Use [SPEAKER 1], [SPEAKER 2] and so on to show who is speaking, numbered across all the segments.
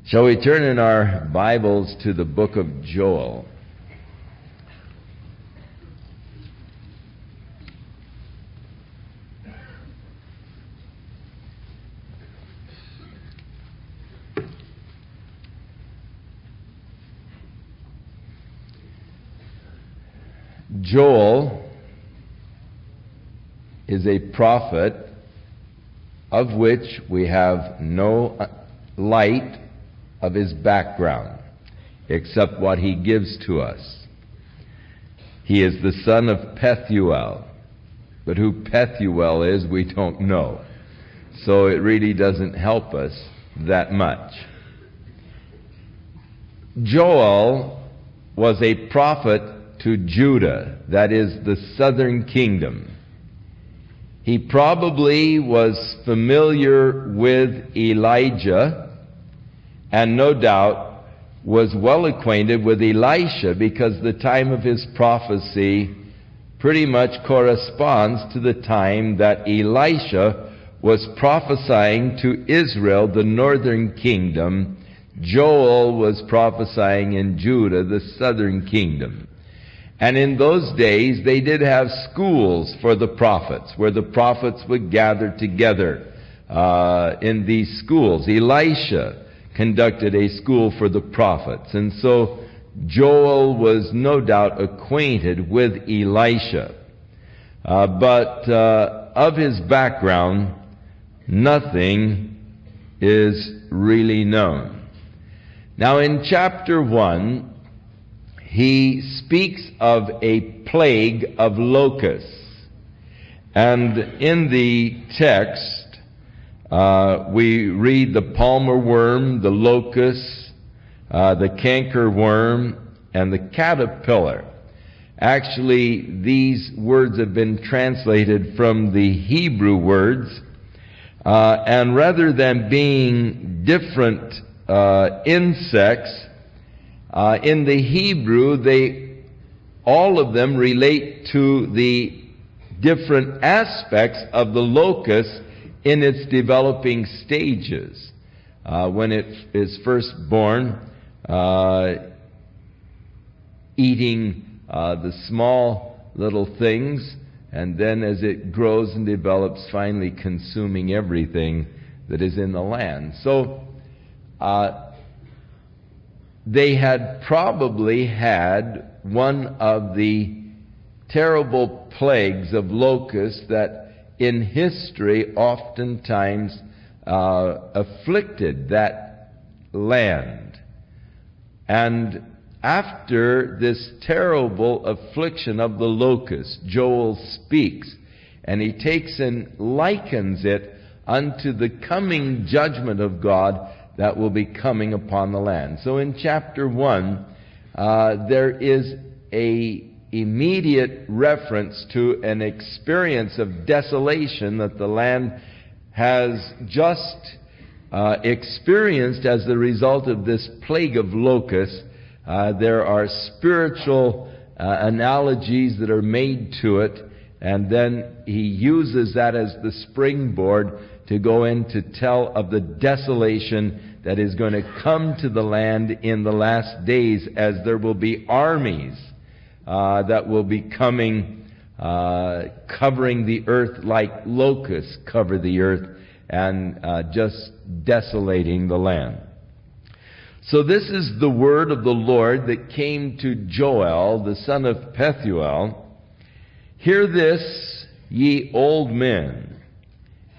[SPEAKER 1] Shall we turn in our Bibles to the book of Joel? Joel is a prophet of which we have no light of his background except what he gives to us. He is the son of Pethuel, but who Pethuel is we don't know, so it really doesn't help us that much. Joel was a prophet to Judah, that is the southern kingdom. He probably was familiar with Elijah and no doubt was well acquainted with Elisha, because the time of his prophecy pretty much corresponds to the time that Elisha was prophesying to Israel, the northern kingdom. Joel was prophesying in Judah, the southern kingdom. And in those days, they did have schools for the prophets, where the prophets would gather together in these schools. Elisha conducted a school for the prophets, and so Joel was no doubt acquainted with Elisha. But of his background, nothing is really known. Now in chapter 1, he speaks of a plague of locusts. And in the text, we read the palmer worm, the locust, the canker worm, and the caterpillar. Actually, these words have been translated from the Hebrew words, and rather than being different insects, in the Hebrew, all of them relate to the different aspects of the locust in its developing stages. When it is first born, eating the small little things, and then as it grows and develops, finally consuming everything that is in the land. So, they had probably had one of the terrible plagues of locusts that in history oftentimes afflicted that land. And after this terrible affliction of the locust, Joel speaks, and he takes and likens it unto the coming judgment of God that will be coming upon the land. So in chapter 1, there is a immediate reference to an experience of desolation that the land has just experienced as the result of this plague of locusts. There are spiritual analogies that are made to it, and then he uses that as the springboard to go in to tell of the desolation that is going to come to the land in the last days, as there will be armies that will be coming, covering the earth like locusts cover the earth, and just desolating the land. So this is the word of the Lord that came to Joel, the son of Pethuel. Hear this, ye old men,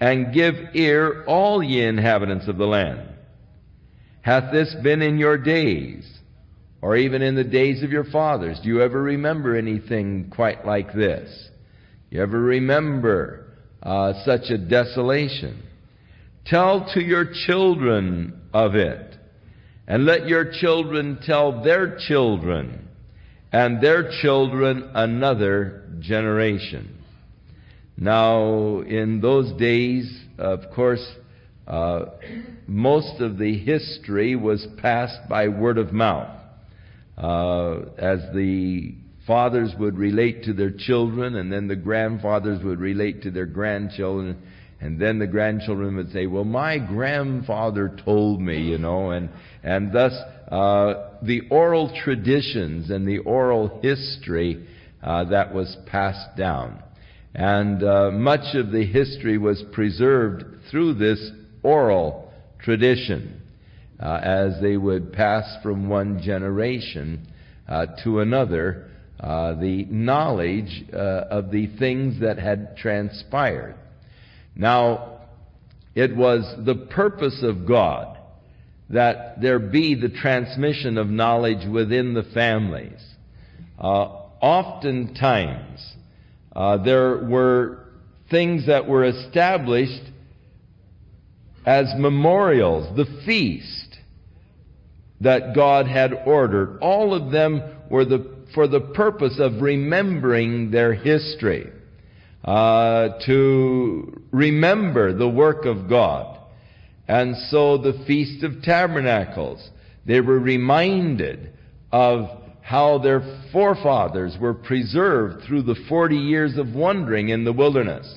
[SPEAKER 1] and give ear, all ye inhabitants of the land. Hath this been in your days, or even in the days of your fathers? Do you ever remember anything quite like this? You ever remember such a desolation? Tell to your children of it, and let your children tell their children, and their children another generation. Now, in those days, of course, most of the history was passed by word of mouth. As the fathers would relate to their children, and then the grandfathers would relate to their grandchildren, And then the grandchildren would say, well, my grandfather told me, and thus the oral traditions and the oral history that was passed down. And much of the history was preserved through this oral tradition as they would pass from one generation to another the knowledge of the things that had transpired. Now, it was the purpose of God that there be the transmission of knowledge within the families. Oftentimes, there were things that were established as memorials, the feast that God had ordered. All of them were for the purpose of remembering their history, to remember the work of God. And so the Feast of Tabernacles, they were reminded of how their forefathers were preserved through the 40 years of wandering in the wilderness.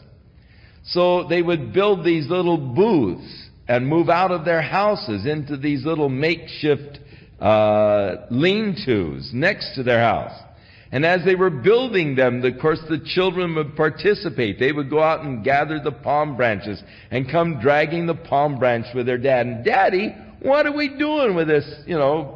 [SPEAKER 1] So they would build these little booths and move out of their houses into these little makeshift lean-tos next to their house. And as they were building them, of course, the children would participate. They would go out and gather the palm branches and come dragging the palm branch with their dad. And, Daddy, what are we doing with this,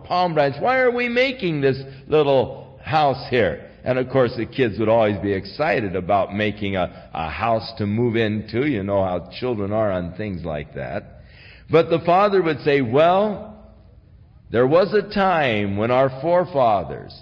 [SPEAKER 1] palm branch? Why are we making this little house here? And, of course, the kids would always be excited about making a house to move into. You know how children are on things like that. But the father would say, well, there was a time when our forefathers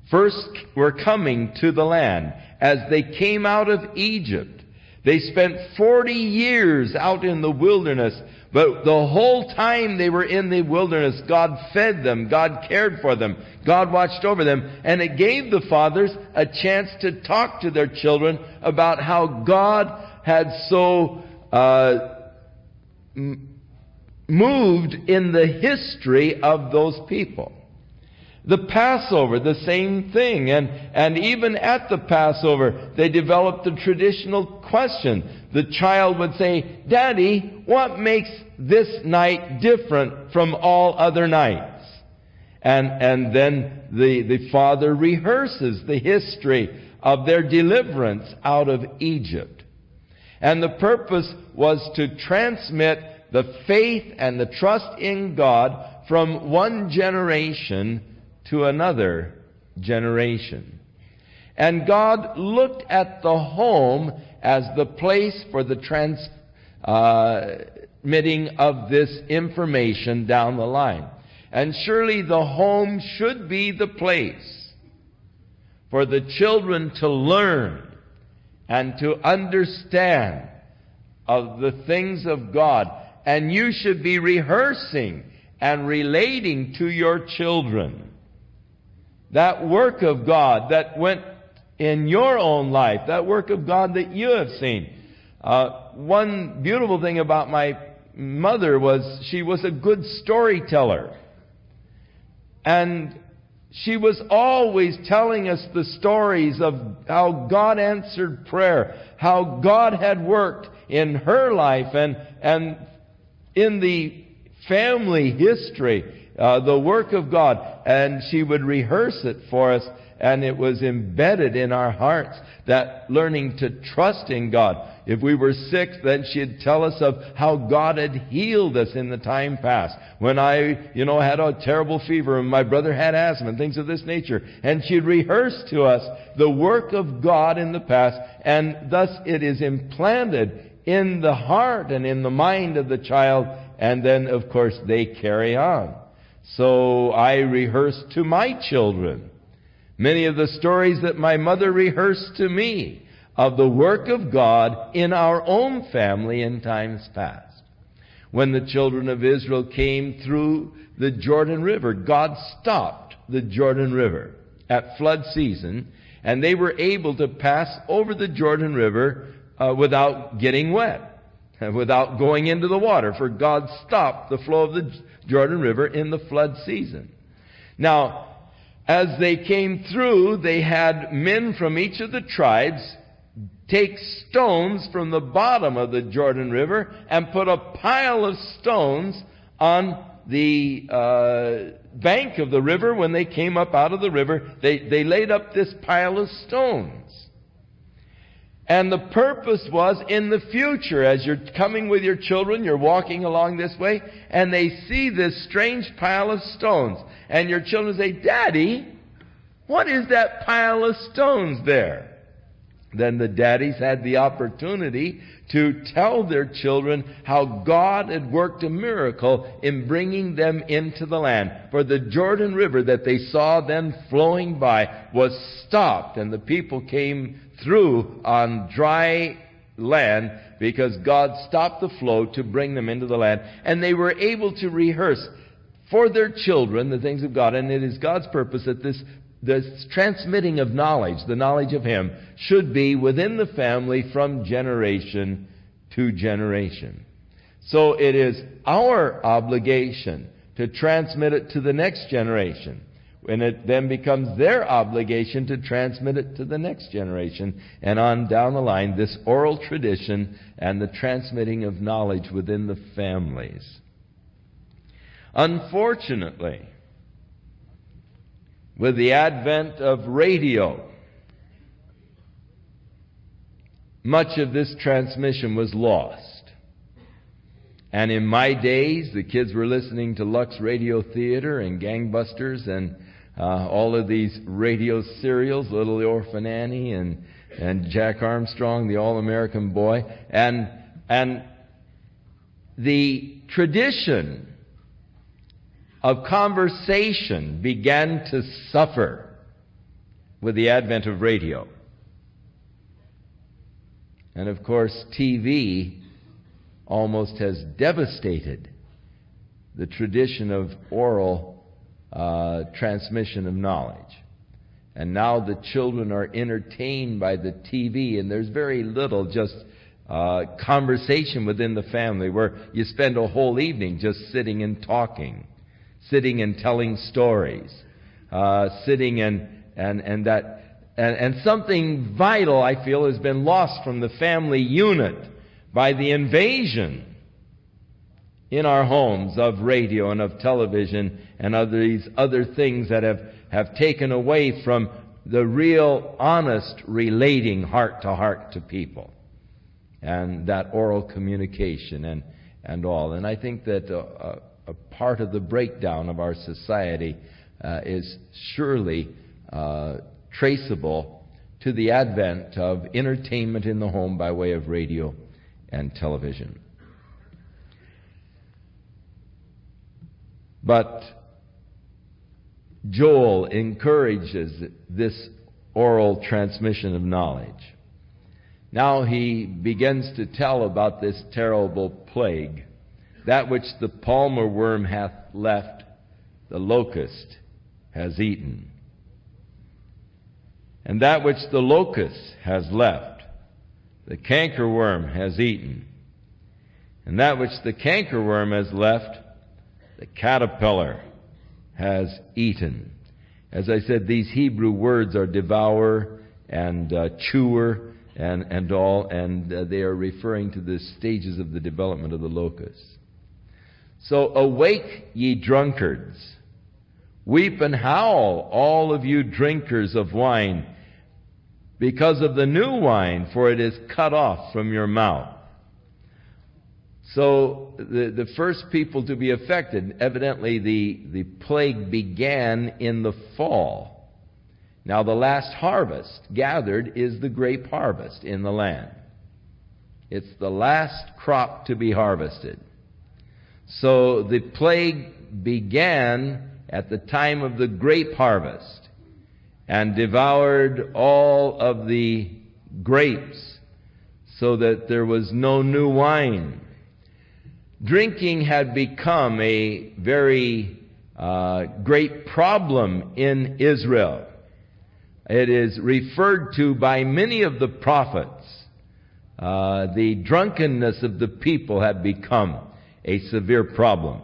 [SPEAKER 1] first were coming to the land. As they came out of Egypt, they spent 40 years out in the wilderness, but the whole time they were in the wilderness, God fed them, God cared for them, God watched over them, and it gave the fathers a chance to talk to their children about how God had so moved in the history of those people. The Passover, the same thing. And even at the Passover, they developed the traditional question. The child would say, Daddy, what makes this night different from all other nights? And then the father rehearses the history of their deliverance out of Egypt. And the purpose was to transmit the faith and the trust in God from one generation to another generation. And God looked at the home as the place for the transmitting of this information down the line. And surely the home should be the place for the children to learn and to understand of the things of God. And you should be rehearsing and relating to your children that work of God that went in your own life, that work of God that you have seen. One beautiful thing about my mother was she was a good storyteller. And she was always telling us the stories of how God answered prayer, how God had worked in her life and in the family history, the work of God. And she would rehearse it for us, and it was embedded in our hearts, that learning to trust in God. If we were sick, then she'd tell us of how God had healed us in the time past. When I, had a terrible fever, and my brother had asthma, and things of this nature. And she'd rehearse to us the work of God in the past, and thus it is implanted in the heart and in the mind of the child, and then, of course, they carry on. So I rehearse to my children many of the stories that my mother rehearsed to me of the work of God in our own family in times past. When the children of Israel came through the Jordan River, God stopped the Jordan River at flood season, and they were able to pass over the Jordan River without getting wet, without going into the water, for God stopped the flow of the Jordan River in the flood season. Now, as they came through, they had men from each of the tribes take stones from the bottom of the Jordan River and put a pile of stones on the bank of the river. When they came up out of the river, they laid up this pile of stones. And the purpose was, in the future, as you're coming with your children, you're walking along this way, and they see this strange pile of stones. And your children say, "Daddy, what is that pile of stones there?" Then the daddies had the opportunity to tell their children how God had worked a miracle in bringing them into the land. For the Jordan River that they saw then flowing by was stopped, and the people came through on dry land because God stopped the flow to bring them into the land. And they were able to rehearse for their children the things of God. And it is God's purpose that this transmitting of knowledge, the knowledge of Him, should be within the family from generation to generation. So it is our obligation to transmit it to the next generation, and it then becomes their obligation to transmit it to the next generation, and on down the line, this oral tradition and the transmitting of knowledge within the families. Unfortunately, with the advent of radio, much of this transmission was lost. And in my days, the kids were listening to Lux Radio Theater and Gangbusters and all of these radio serials, Little Orphan Annie and Jack Armstrong, the All-American Boy. And the tradition of conversation began to suffer with the advent of radio. And of course, TV almost has devastated the tradition of oral transmission of knowledge. And now the children are entertained by the TV, and there's very little just conversation within the family, where you spend a whole evening just sitting and talking, sitting and telling stories, sitting and something vital, I feel, has been lost from the family unit by the invasion in our homes of radio and of television and of these other things that have taken away from the real, honest relating heart to heart to people, and that oral communication and all. And I think that a part of the breakdown of our society is surely traceable to the advent of entertainment in the home by way of radio and television. But Joel encourages this oral transmission of knowledge. Now he begins to tell about this terrible plague. That which the palmer worm hath left, the locust has eaten. And that which the locust has left, the cankerworm has eaten. And that which the cankerworm has left, the caterpillar has eaten. As I said, these Hebrew words are devourer and chewer and all, and they are referring to the stages of the development of the locust. So awake, ye drunkards, weep and howl, all of you drinkers of wine, because of the new wine, for it is cut off from your mouth. So the first people to be affected, evidently the plague began in the fall. Now the last harvest gathered is the grape harvest in the land. It's the last crop to be harvested. So the plague began at the time of the grape harvest and devoured all of the grapes so that there was no new wine. Drinking had become a very great problem in Israel. It is referred to by many of the prophets. The drunkenness of the people had become a severe problem.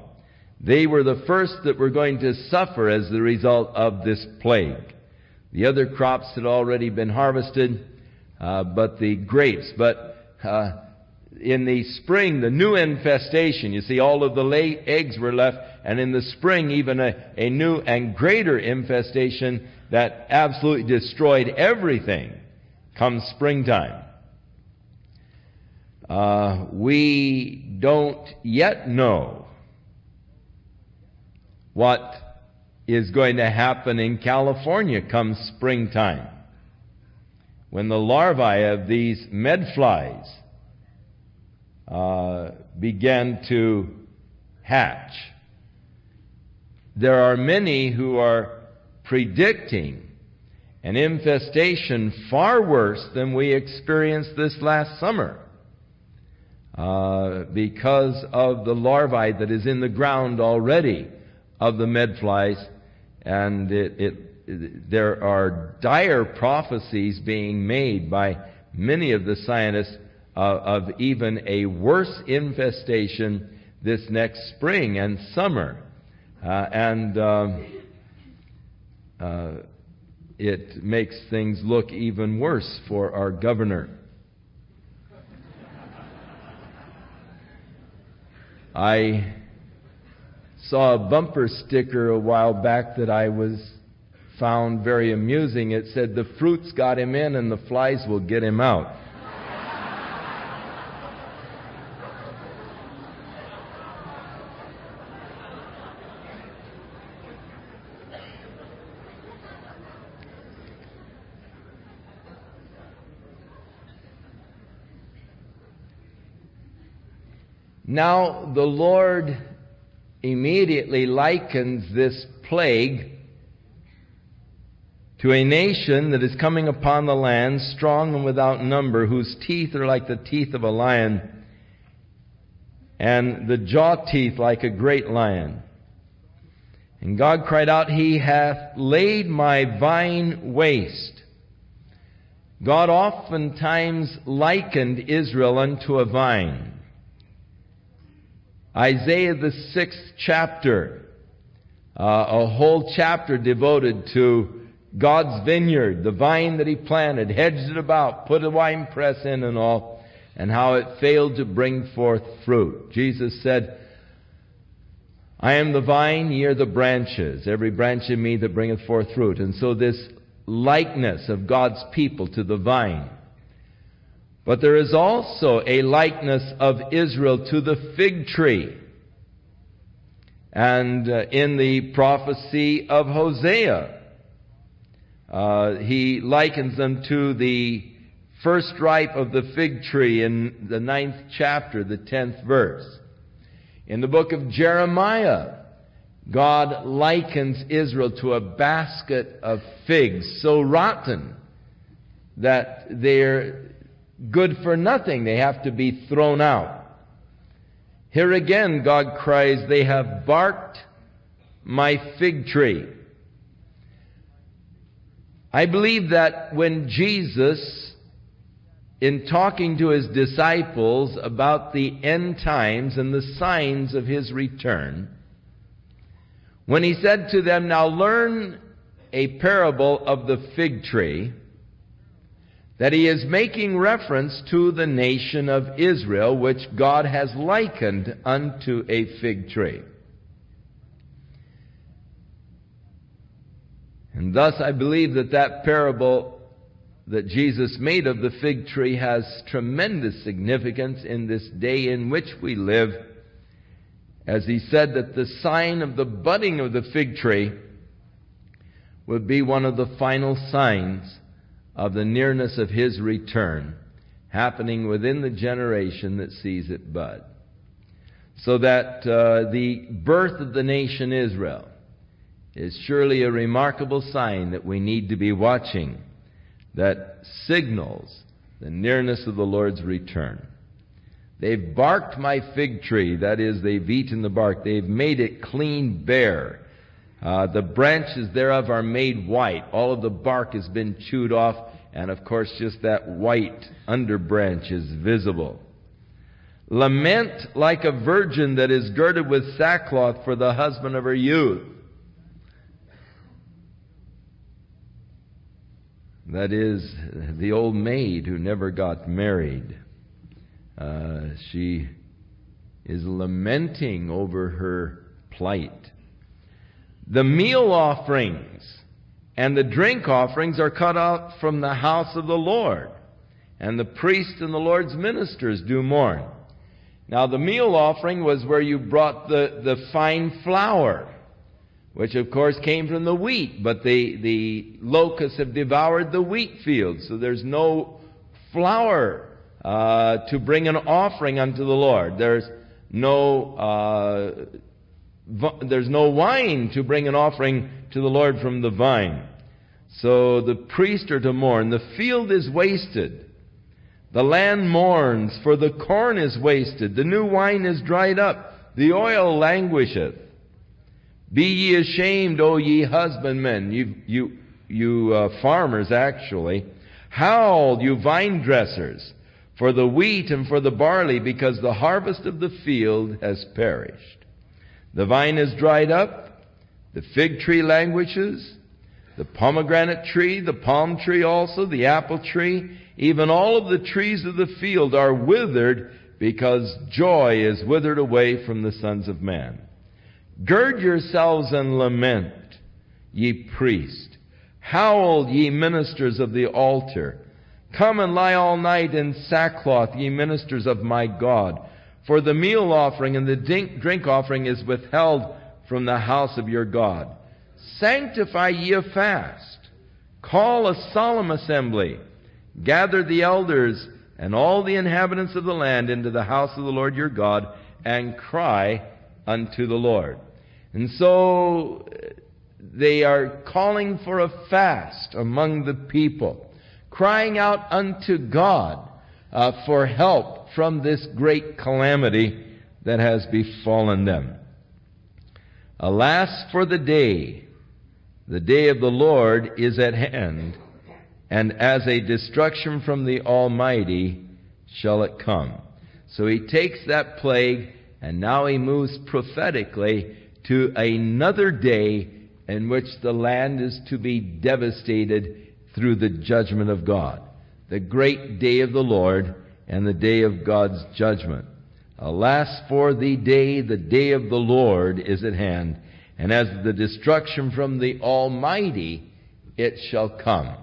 [SPEAKER 1] They were the first that were going to suffer as the result of this plague. The other crops had already been harvested, but the grapes. But in the spring, the new infestation, you see, all of the eggs were left, and in the spring, even a new and greater infestation that absolutely destroyed everything comes springtime. We don't yet know what is going to happen in California come springtime, when the larvae of these medflies began to hatch. There are many who are predicting an infestation far worse than we experienced this last summer, because of the larvae that is in the ground already of the medflies, and there are dire prophecies being made by many of the scientists of even a worse infestation this next spring and summer. It makes things look even worse for our governor. I saw a bumper sticker a while back that I found very amusing. It said, "The fruits got him in and the flies will get him out." Now the Lord immediately likens this plague to a nation that is coming upon the land, strong and without number, whose teeth are like the teeth of a lion, and the jaw teeth like a great lion. And God cried out, "He hath laid my vine waste." God oftentimes likened Israel unto a vine. Isaiah, the 6th chapter, a whole chapter devoted to God's vineyard, the vine that He planted, hedged it about, put a winepress in and all, and how it failed to bring forth fruit. Jesus said, "I am the vine, ye are the branches. Every branch in me that bringeth forth fruit." And so this likeness of God's people to the vine. But there is also a likeness of Israel to the fig tree. And in the prophecy of Hosea, he likens them to the first ripe of the fig tree in the 9th chapter, the 10th verse. In the book of Jeremiah, God likens Israel to a basket of figs so rotten that they're good for nothing. They have to be thrown out. Here again, God cries, "They have barked my fig tree." I believe that when Jesus, in talking to His disciples about the end times and the signs of His return, when He said to them, "Now learn a parable of the fig tree," that He is making reference to the nation of Israel, which God has likened unto a fig tree. And thus I believe that that parable that Jesus made of the fig tree has tremendous significance in this day in which we live, as He said that the sign of the budding of the fig tree would be one of the final signs of the nearness of His return, happening within the generation that sees it bud. So that the birth of the nation Israel is surely a remarkable sign that we need to be watching, that signals the nearness of the Lord's return. They've barked my fig tree, that is, they've eaten the bark. They've made it clean bare. The branches thereof are made white. All of the bark has been chewed off, and of course just that white underbranch is visible. Lament like a virgin that is girded with sackcloth for the husband of her youth. that is, the old maid who never got married. She is lamenting over her plight. The meal offerings and the drink offerings are cut out from the house of the Lord, and the priest and the Lord's ministers do mourn. Now, the meal offering was where you brought the fine flour, which of course came from the wheat, but the locusts have devoured the wheat fields, so there's no flour to bring an offering unto the Lord. There's no wine to bring an offering to the Lord from the vine. So the priests are to mourn. The field is wasted. The land mourns, for the corn is wasted. The new wine is dried up. The oil languisheth. Be ye ashamed, O ye husbandmen, you farmers actually. Howl, you vine dressers, for the wheat and for the barley, because the harvest of the field has perished. The vine is dried up, the fig tree languishes, the pomegranate tree, the palm tree also, the apple tree, even all of the trees of the field are withered, because joy is withered away from the sons of man. Gird yourselves and lament, ye priests. Howl, ye ministers of the altar. Come and lie all night in sackcloth, ye ministers of my God. For the meal offering and the drink offering is withheld from the house of your God. Sanctify ye a fast. Call a solemn assembly. Gather the elders and all the inhabitants of the land into the house of the Lord your God, and cry unto the Lord. And so they are calling for a fast among the people, crying out unto God for help from this great calamity that has befallen them. Alas for the day of the Lord is at hand, and as a destruction from the Almighty shall it come. So he takes that plague, and now he moves prophetically to another day in which the land is to be devastated through the judgment of God. The great day of the Lord and the day of God's judgment. Alas for the day of the Lord is at hand, and as the destruction from the Almighty it shall come.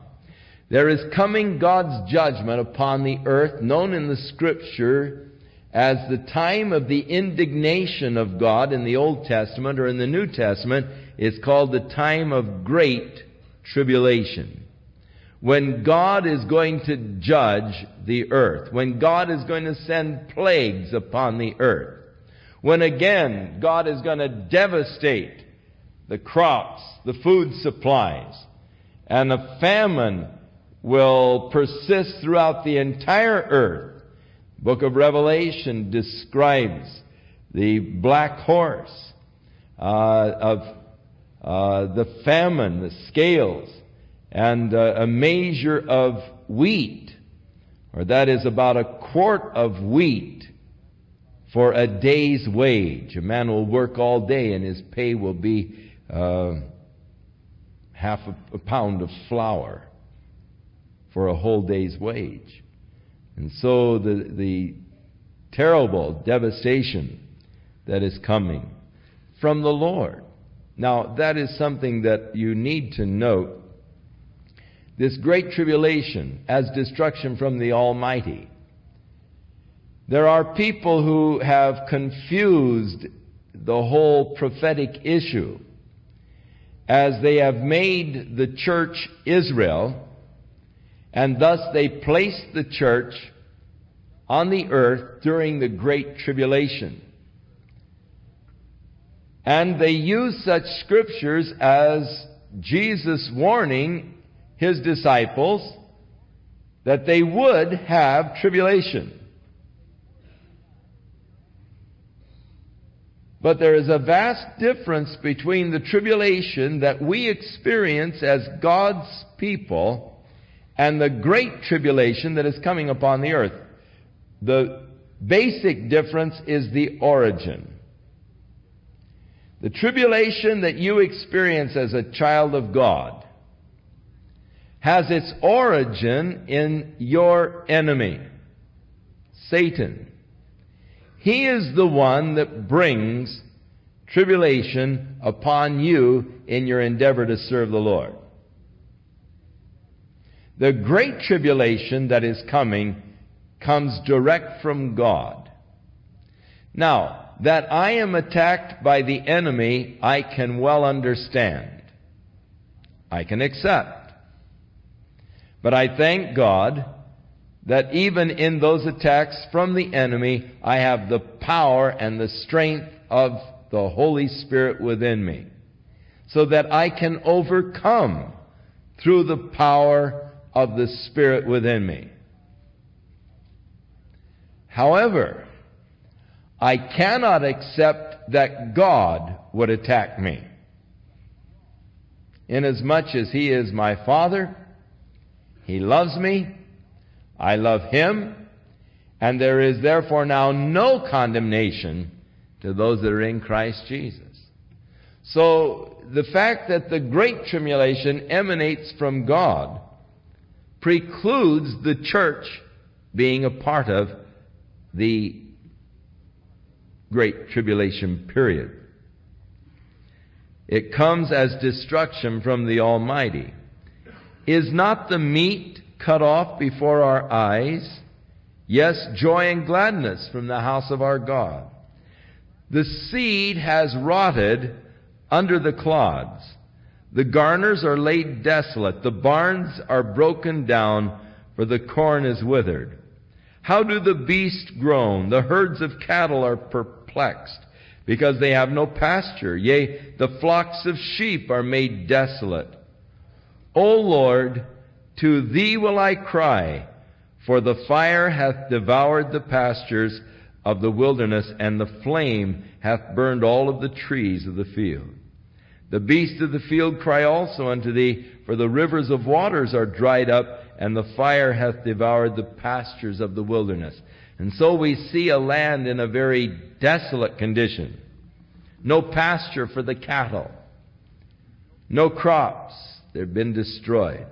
[SPEAKER 1] There is coming God's judgment upon the earth, known in the Scripture as the time of the indignation of God in the Old Testament, or in the New Testament, it's called the time of great tribulation. When God is going to judge the earth, when God is going to send plagues upon the earth, when again God is going to devastate the crops, the food supplies, and a famine will persist throughout the entire earth. The book of Revelation describes the black horse of the famine, the scales, and a measure of wheat, or that is about a quart of wheat for a day's wage. A man will work all day and his pay will be half a pound of flour for a whole day's wage. And so the terrible devastation that is coming from the Lord. Now, that is something that you need to note. This great tribulation as destruction from the Almighty. There are people who have confused the whole prophetic issue, as they have made the church Israel, and thus they placed the church on the earth during the Great Tribulation. And they use such scriptures as Jesus warning his disciples that they would have tribulation. But there is a vast difference between the tribulation that we experience as God's people and the great tribulation that is coming upon the earth. The basic difference is the origin. The tribulation that you experience as a child of God has its origin in your enemy, Satan. He is the one that brings tribulation upon you in your endeavor to serve the Lord. The great tribulation that is coming comes direct from God. Now, that I am attacked by the enemy, I can well understand. I can accept. But I thank God that even in those attacks from the enemy, I have the power and the strength of the Holy Spirit within me, so that I can overcome through the power of the Spirit within me. However, I cannot accept that God would attack me. Inasmuch as He is my Father, He loves me, I love Him, and there is therefore now no condemnation to those that are in Christ Jesus. So the fact that the great tribulation emanates from God precludes the church being a part of the great tribulation period. It comes as destruction from the Almighty. Is not the meat cut off before our eyes? Yes, joy and gladness from the house of our God. The seed has rotted under the clods. The garners are laid desolate. The barns are broken down, for the corn is withered. How do the beasts groan? The herds of cattle are perplexed, because they have no pasture. Yea, the flocks of sheep are made desolate. O Lord, to Thee will I cry, for the fire hath devoured the pastures of the wilderness, and the flame hath burned all of the trees of the field. The beasts of the field cry also unto Thee, for the rivers of waters are dried up, and the fire hath devoured the pastures of the wilderness. And so we see a land in a very desolate condition. No pasture for the cattle. No crops. They've been destroyed.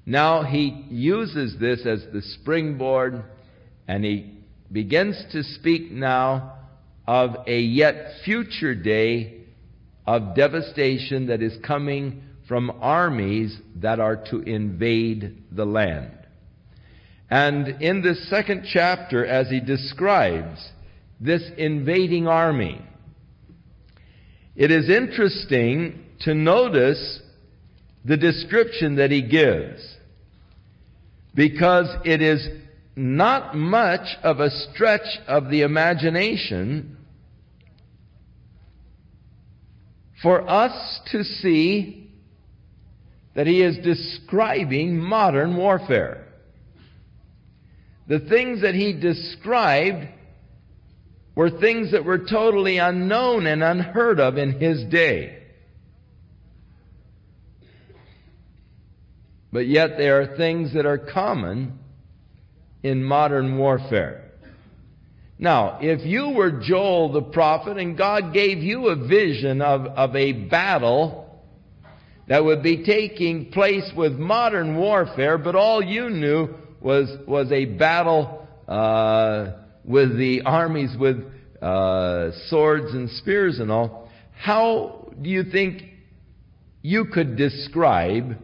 [SPEAKER 1] Now he uses this as the springboard, and he begins to speak now of a yet future day of devastation that is coming from armies that are to invade the land. And in this second chapter, as he describes this invading army, it is interesting to notice the description that he gives, because it is not much of a stretch of the imagination for us to see that he is describing modern warfare. The things that he described were things that were totally unknown and unheard of in his day. But yet they are things that are common in modern warfare. Now, if you were Joel the prophet and God gave you a vision of a battle that would be taking place with modern warfare, but all you knew was a battle with the armies with swords and spears and all, how do you think you could describe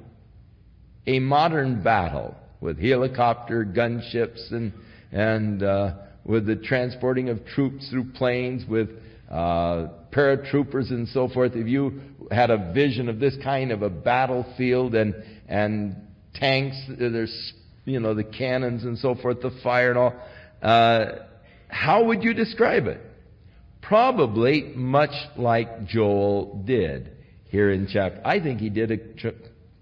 [SPEAKER 1] a modern battle with helicopter gunships and with the transporting of troops through planes, with paratroopers and so forth? If you had a vision of this kind of a battlefield and tanks, there's the cannons and so forth, the fire and all, how would you describe it? Probably much like Joel did here in chapter. I think he did a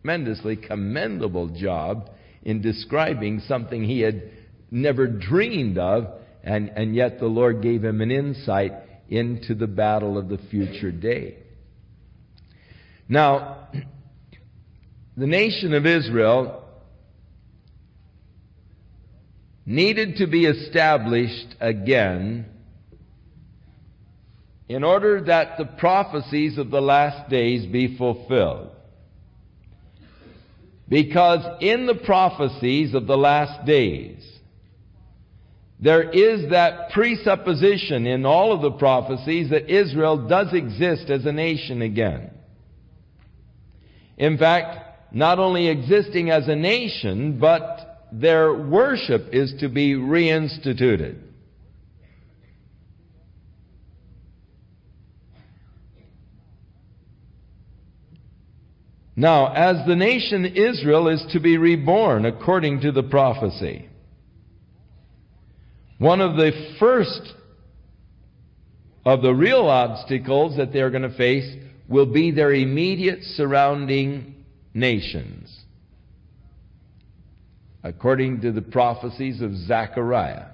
[SPEAKER 1] tremendously commendable job in describing something he had never dreamed of, and yet the Lord gave him an insight into the battle of the future day. Now, the nation of Israel needed to be established again in order that the prophecies of the last days be fulfilled. Because in the prophecies of the last days, there is that presupposition in all of the prophecies that Israel does exist as a nation again. In fact, not only existing as a nation, but their worship is to be reinstituted. Now, as the nation Israel is to be reborn according to the prophecy, one of the first of the real obstacles that they're going to face will be their immediate surrounding nations, according to the prophecies of Zechariah,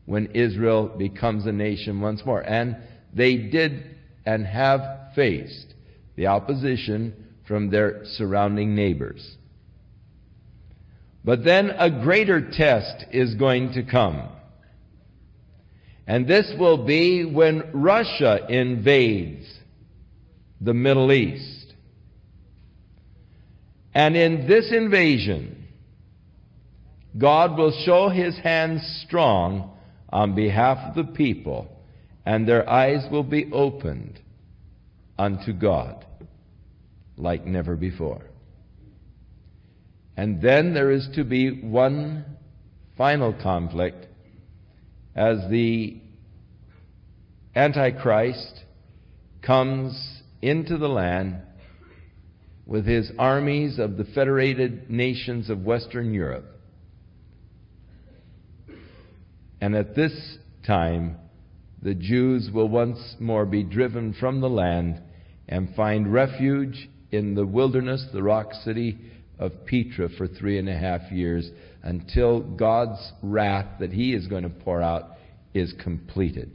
[SPEAKER 1] when Israel becomes a nation once more. And they did and have faced the opposition from their surrounding neighbors. But then a greater test is going to come. And this will be when Russia invades the Middle East. And in this invasion, God will show His hand strong on behalf of the people, and their eyes will be opened unto God like never before. And then there is to be one final conflict as the Antichrist comes into the land with his armies of the federated nations of Western Europe. And at this time, the Jews will once more be driven from the land and find refuge in the wilderness, the rock city of Petra, for 3.5 years, until God's wrath that He is going to pour out is completed.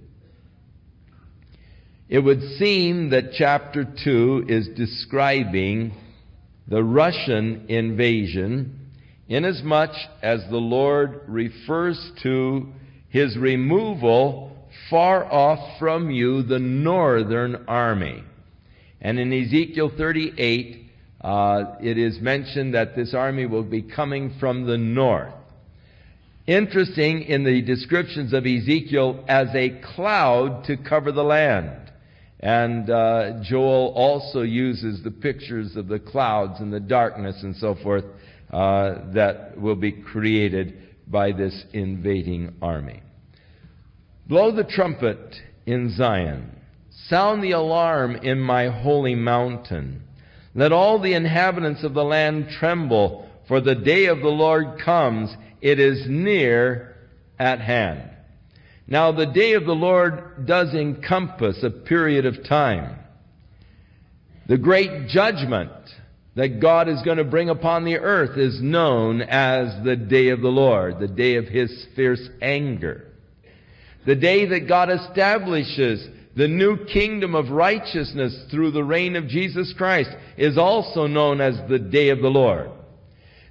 [SPEAKER 1] It would seem that chapter 2 is describing the Russian invasion, inasmuch as the Lord refers to His removal far off from you, the northern army. And in Ezekiel 38, it is mentioned that this army will be coming from the north. Interesting in the descriptions of Ezekiel as a cloud to cover the land. And Joel also uses the pictures of the clouds and the darkness and so forth that will be created by this invading army. Blow the trumpet in Zion. Sound the alarm in my holy mountain. Let all the inhabitants of the land tremble, for the day of the Lord comes. It is near at hand. Now, the day of the Lord does encompass a period of time. The great judgment that God is going to bring upon the earth is known as the day of the Lord, the day of His fierce anger. The day that God establishes the new kingdom of righteousness through the reign of Jesus Christ is also known as the day of the Lord.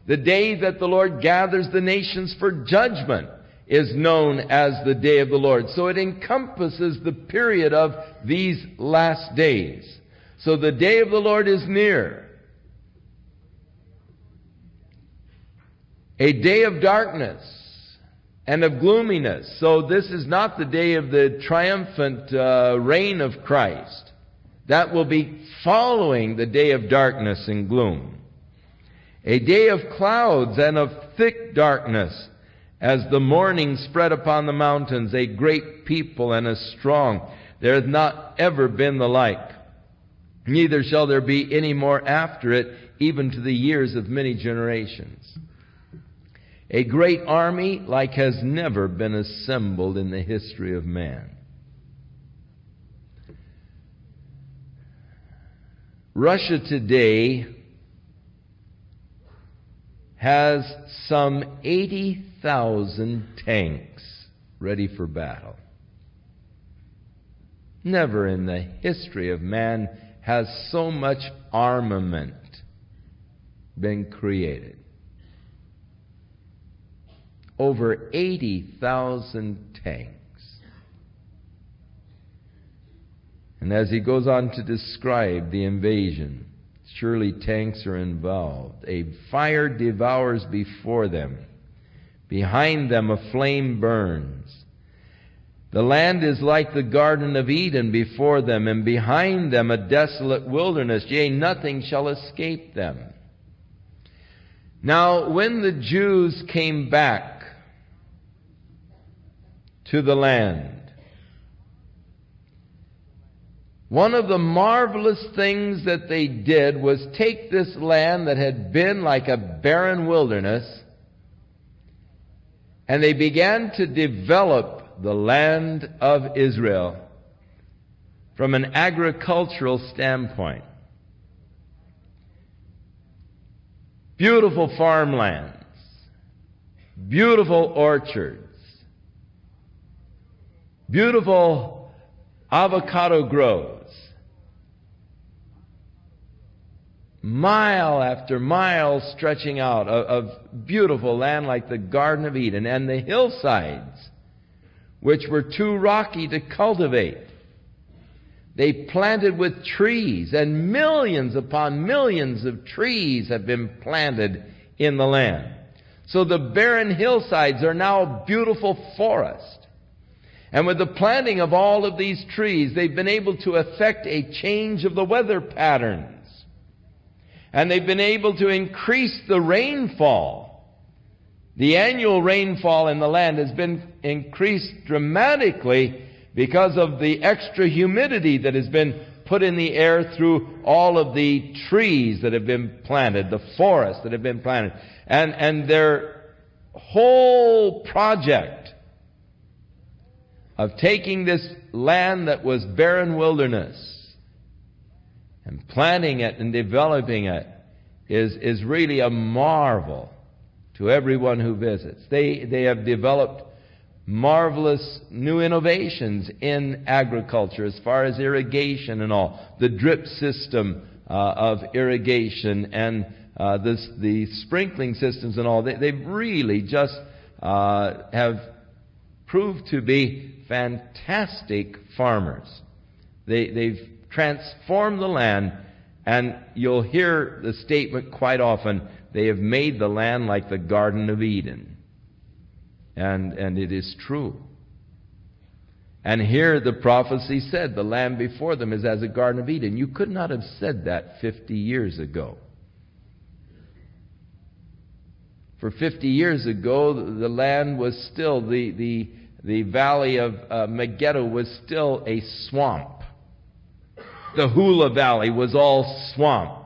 [SPEAKER 1] The day that the Lord gathers the nations for judgment is known as the day of the Lord. So it encompasses the period of these last days. So the day of the Lord is near. A day of darkness and of gloominess. So this is not the day of the triumphant reign of Christ. That will be following the day of darkness and gloom. A day of clouds and of thick darkness, as the morning spread upon the mountains, a great people and a strong. There hath not ever been the like, neither shall there be any more after it, even to the years of many generations. A great army like has never been assembled in the history of man. Russia today has some 80,000 tanks ready for battle. Never in the history of man has so much armament been created. Over 80,000 tanks. And as he goes on to describe the invasion, Surely tanks are involved. A fire devours before them. Behind them a flame burns. The land is like the Garden of Eden before them, and behind them a desolate wilderness. Yea, nothing shall escape them. Now, when the Jews came back to the land, one of the marvelous things that they did was take this land that had been like a barren wilderness, and they began to develop the land of Israel from an agricultural standpoint. Beautiful farmlands, beautiful orchards, beautiful avocado groves, mile after mile stretching out of beautiful land like the Garden of Eden, and the hillsides, which were too rocky to cultivate, they planted with trees, and millions upon millions of trees have been planted in the land. So the barren hillsides are now a beautiful forest. And with the planting of all of these trees, they've been able to effect a change of the weather patterns. And they've been able to increase the rainfall. The annual rainfall in the land has been increased dramatically because of the extra humidity that has been put in the air through all of the trees that have been planted, the forests that have been planted. And their whole project of taking this land that was barren wilderness and planting it and developing it is really a marvel to everyone who visits. They have developed marvelous new innovations in agriculture as far as irrigation and all. The drip system of irrigation and the sprinkling systems and all. They really just have proved to be fantastic farmers. They've transformed the land, and you'll hear the statement quite often, they have made the land like the Garden of Eden. And it is true. And here the prophecy said, the land before them is as a Garden of Eden. You could not have said that 50 years ago. For 50 years ago, the land was still, the valley of Megiddo was still a swamp. The Hula Valley was all swamp.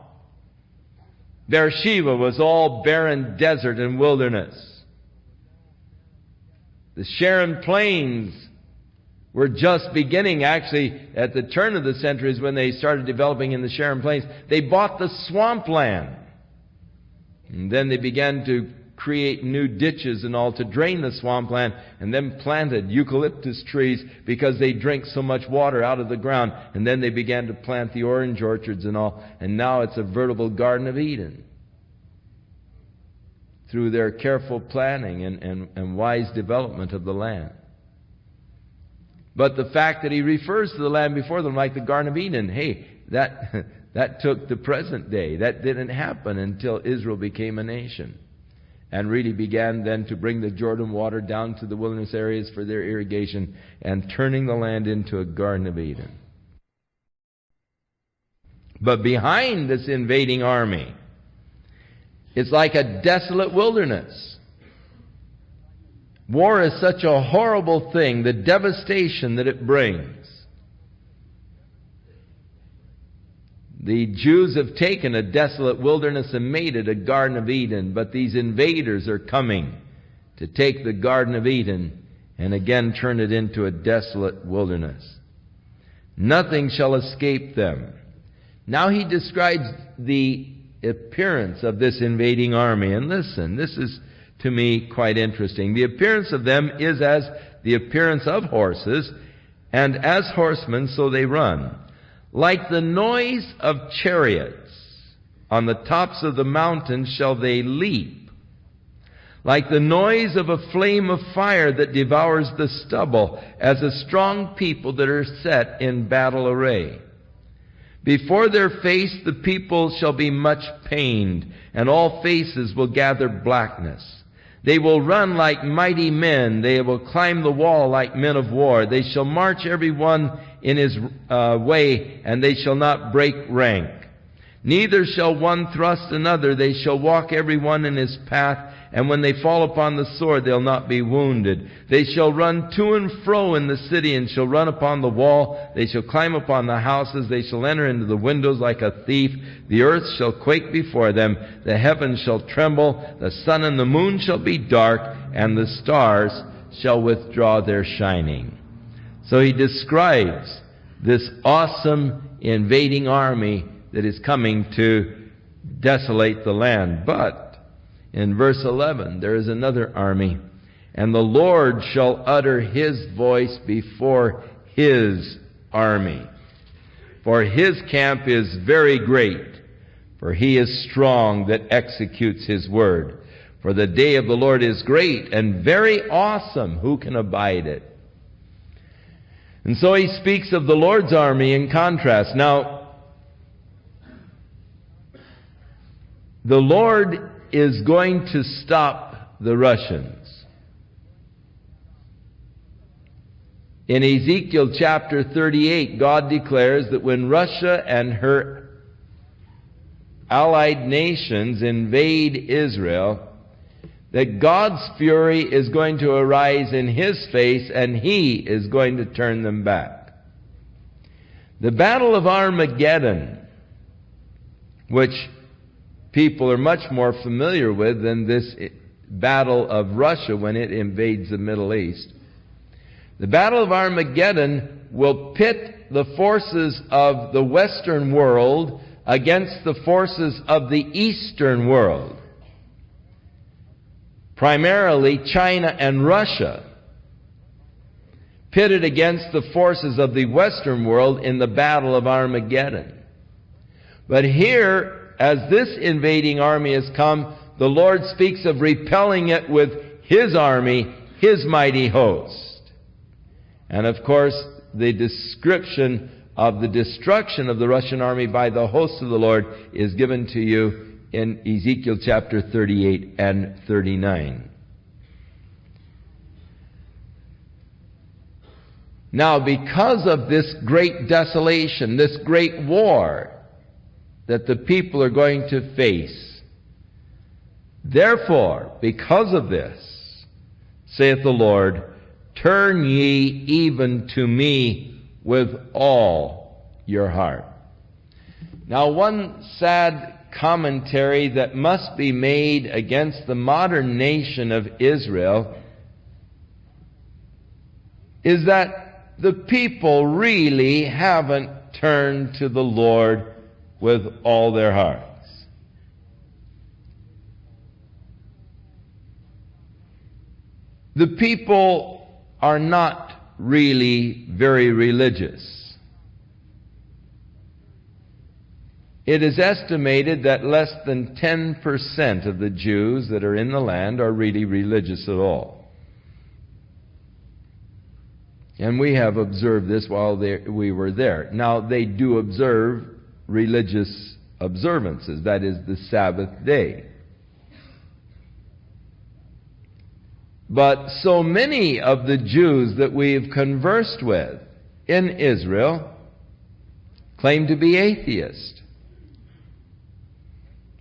[SPEAKER 1] Beersheba was all barren desert and wilderness. The Sharon Plains were just beginning, actually, at the turn of the centuries when they started developing in the Sharon Plains. They bought the swampland. And then they began to create new ditches and all to drain the swampland, and then planted eucalyptus trees because they drink so much water out of the ground. And then they began to plant the orange orchards and all. And now it's a veritable Garden of Eden, through their careful planning and wise development of the land. But the fact that he refers to the land before them like the Garden of Eden, hey, that took the present day. That didn't happen until Israel became a nation and really began then to bring the Jordan water down to the wilderness areas for their irrigation and turning the land into a Garden of Eden. But behind this invading army, it's like a desolate wilderness. War is such a horrible thing, the devastation that it brings. The Jews have taken a desolate wilderness and made it a Garden of Eden, but these invaders are coming to take the Garden of Eden and again turn it into a desolate wilderness. Nothing shall escape them. Now he describes the appearance of this invading army. And listen, this is to me quite interesting. The appearance of them is as the appearance of horses, and as horsemen so they run. Like the noise of chariots, on the tops of the mountains shall they leap. Like the noise of a flame of fire that devours the stubble, as a strong people that are set in battle array. Before their face the people shall be much pained, and all faces will gather blackness. They will run like mighty men. They will climb the wall like men of war. They shall march every one in his way, and they shall not break rank. Neither shall one thrust another. They shall walk every one in his path, and when they fall upon the sword, they'll not be wounded. They shall run to and fro in the city, and shall run upon the wall. They shall climb upon the houses. They shall enter into the windows like a thief. The earth shall quake before them. The heavens shall tremble. The sun and the moon shall be dark, and the stars shall withdraw their shining. So he describes this awesome invading army that is coming to desolate the land. But in verse 11, there is another army. And the Lord shall utter his voice before his army. For his camp is very great, for he is strong that executes his word. For the day of the Lord is great and very awesome. Who can abide it? And so he speaks of the Lord's army in contrast. Now, the Lord is going to stop the Russians. In Ezekiel chapter 38, God declares that when Russia and her allied nations invade Israel, that God's fury is going to arise in his face, and he is going to turn them back. The Battle of Armageddon, which people are much more familiar with than this battle of Russia when it invades the Middle East. The Battle of Armageddon will pit the forces of the Western world against the forces of the Eastern world, primarily China and Russia, pitted against the forces of the Western world in the Battle of Armageddon. But here, as this invading army has come, the Lord speaks of repelling it with his army, his mighty host. And of course, the description of the destruction of the Russian army by the host of the Lord is given to you in Ezekiel chapter 38 and 39. Now, because of this great desolation, this great war that the people are going to face, therefore, because of this, saith the Lord, turn ye even to me with all your heart. Now, one sad commentary that must be made against the modern nation of Israel is that the people really haven't turned to the Lord with all their hearts. The people are not really very religious. It is estimated that less than 10% of the Jews that are in the land are really religious at all. And we have observed this while we were there. Now, they do observe religious observances, that is, the Sabbath day. But so many of the Jews that we've conversed with in Israel claim to be atheists.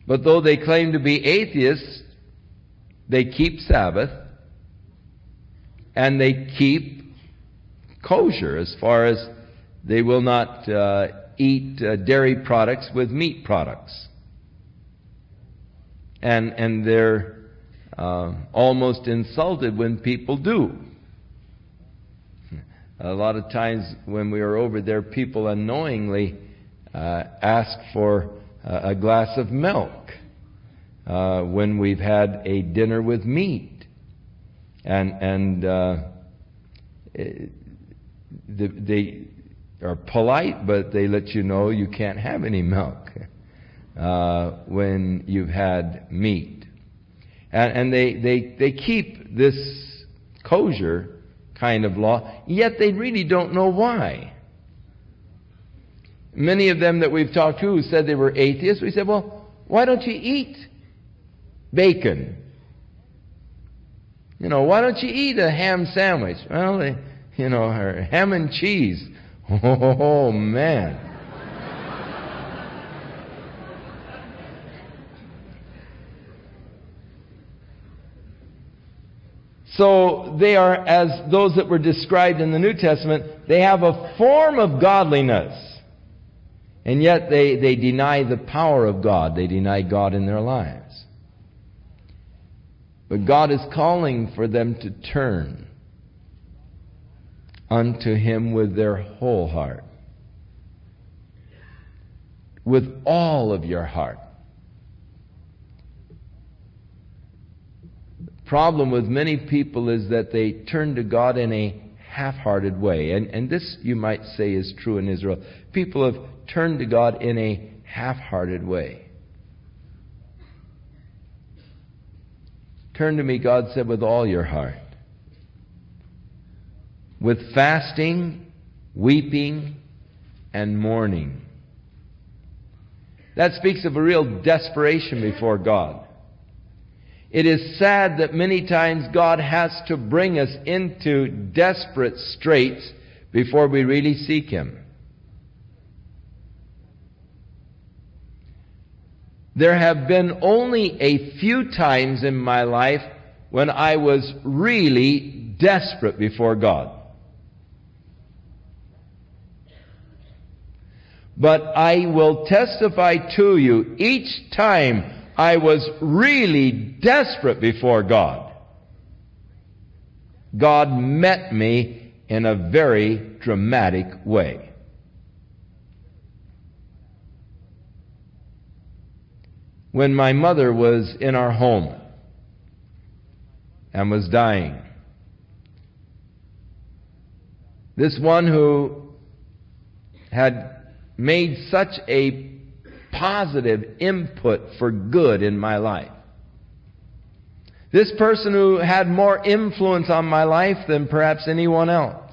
[SPEAKER 1] But though they claim to be atheists, they keep Sabbath and they keep kosher, as far as they will not eat dairy products with meat products. And they're almost insulted when people do. A lot of times when we are over there, people unknowingly ask for a glass of milk when we've had a dinner with meat. And they are polite, but they let you know you can't have any milk when you've had meat. And they keep this kosher kind of law, yet they really don't know why. many of them that we've talked to who said they were atheists, we said, well, why don't you eat bacon? Why don't you eat a ham sandwich? Well, or ham and cheese. Oh, man. So they are, as those that were described in the New Testament, they have a form of godliness. And yet they deny the power of God. They deny God in their lives. But God is calling for them to turn unto Him with their whole heart. With all of your heart. Problem with many people is that they turn to God in a half-hearted way. And this, you might say, is true in Israel. People have turned to God in a half-hearted way. Turn to me, God said, with all your heart. With fasting, weeping, and mourning. That speaks of a real desperation before God. It is sad that many times God has to bring us into desperate straits before we really seek Him. There have been only a few times in my life when I was really desperate before God. But I will testify to you, each time I was really desperate before God, God met me in a very dramatic way. When my mother was in our home and was dying, this one who had made such a positive input for good in my life, this person who had more influence on my life than perhaps anyone else,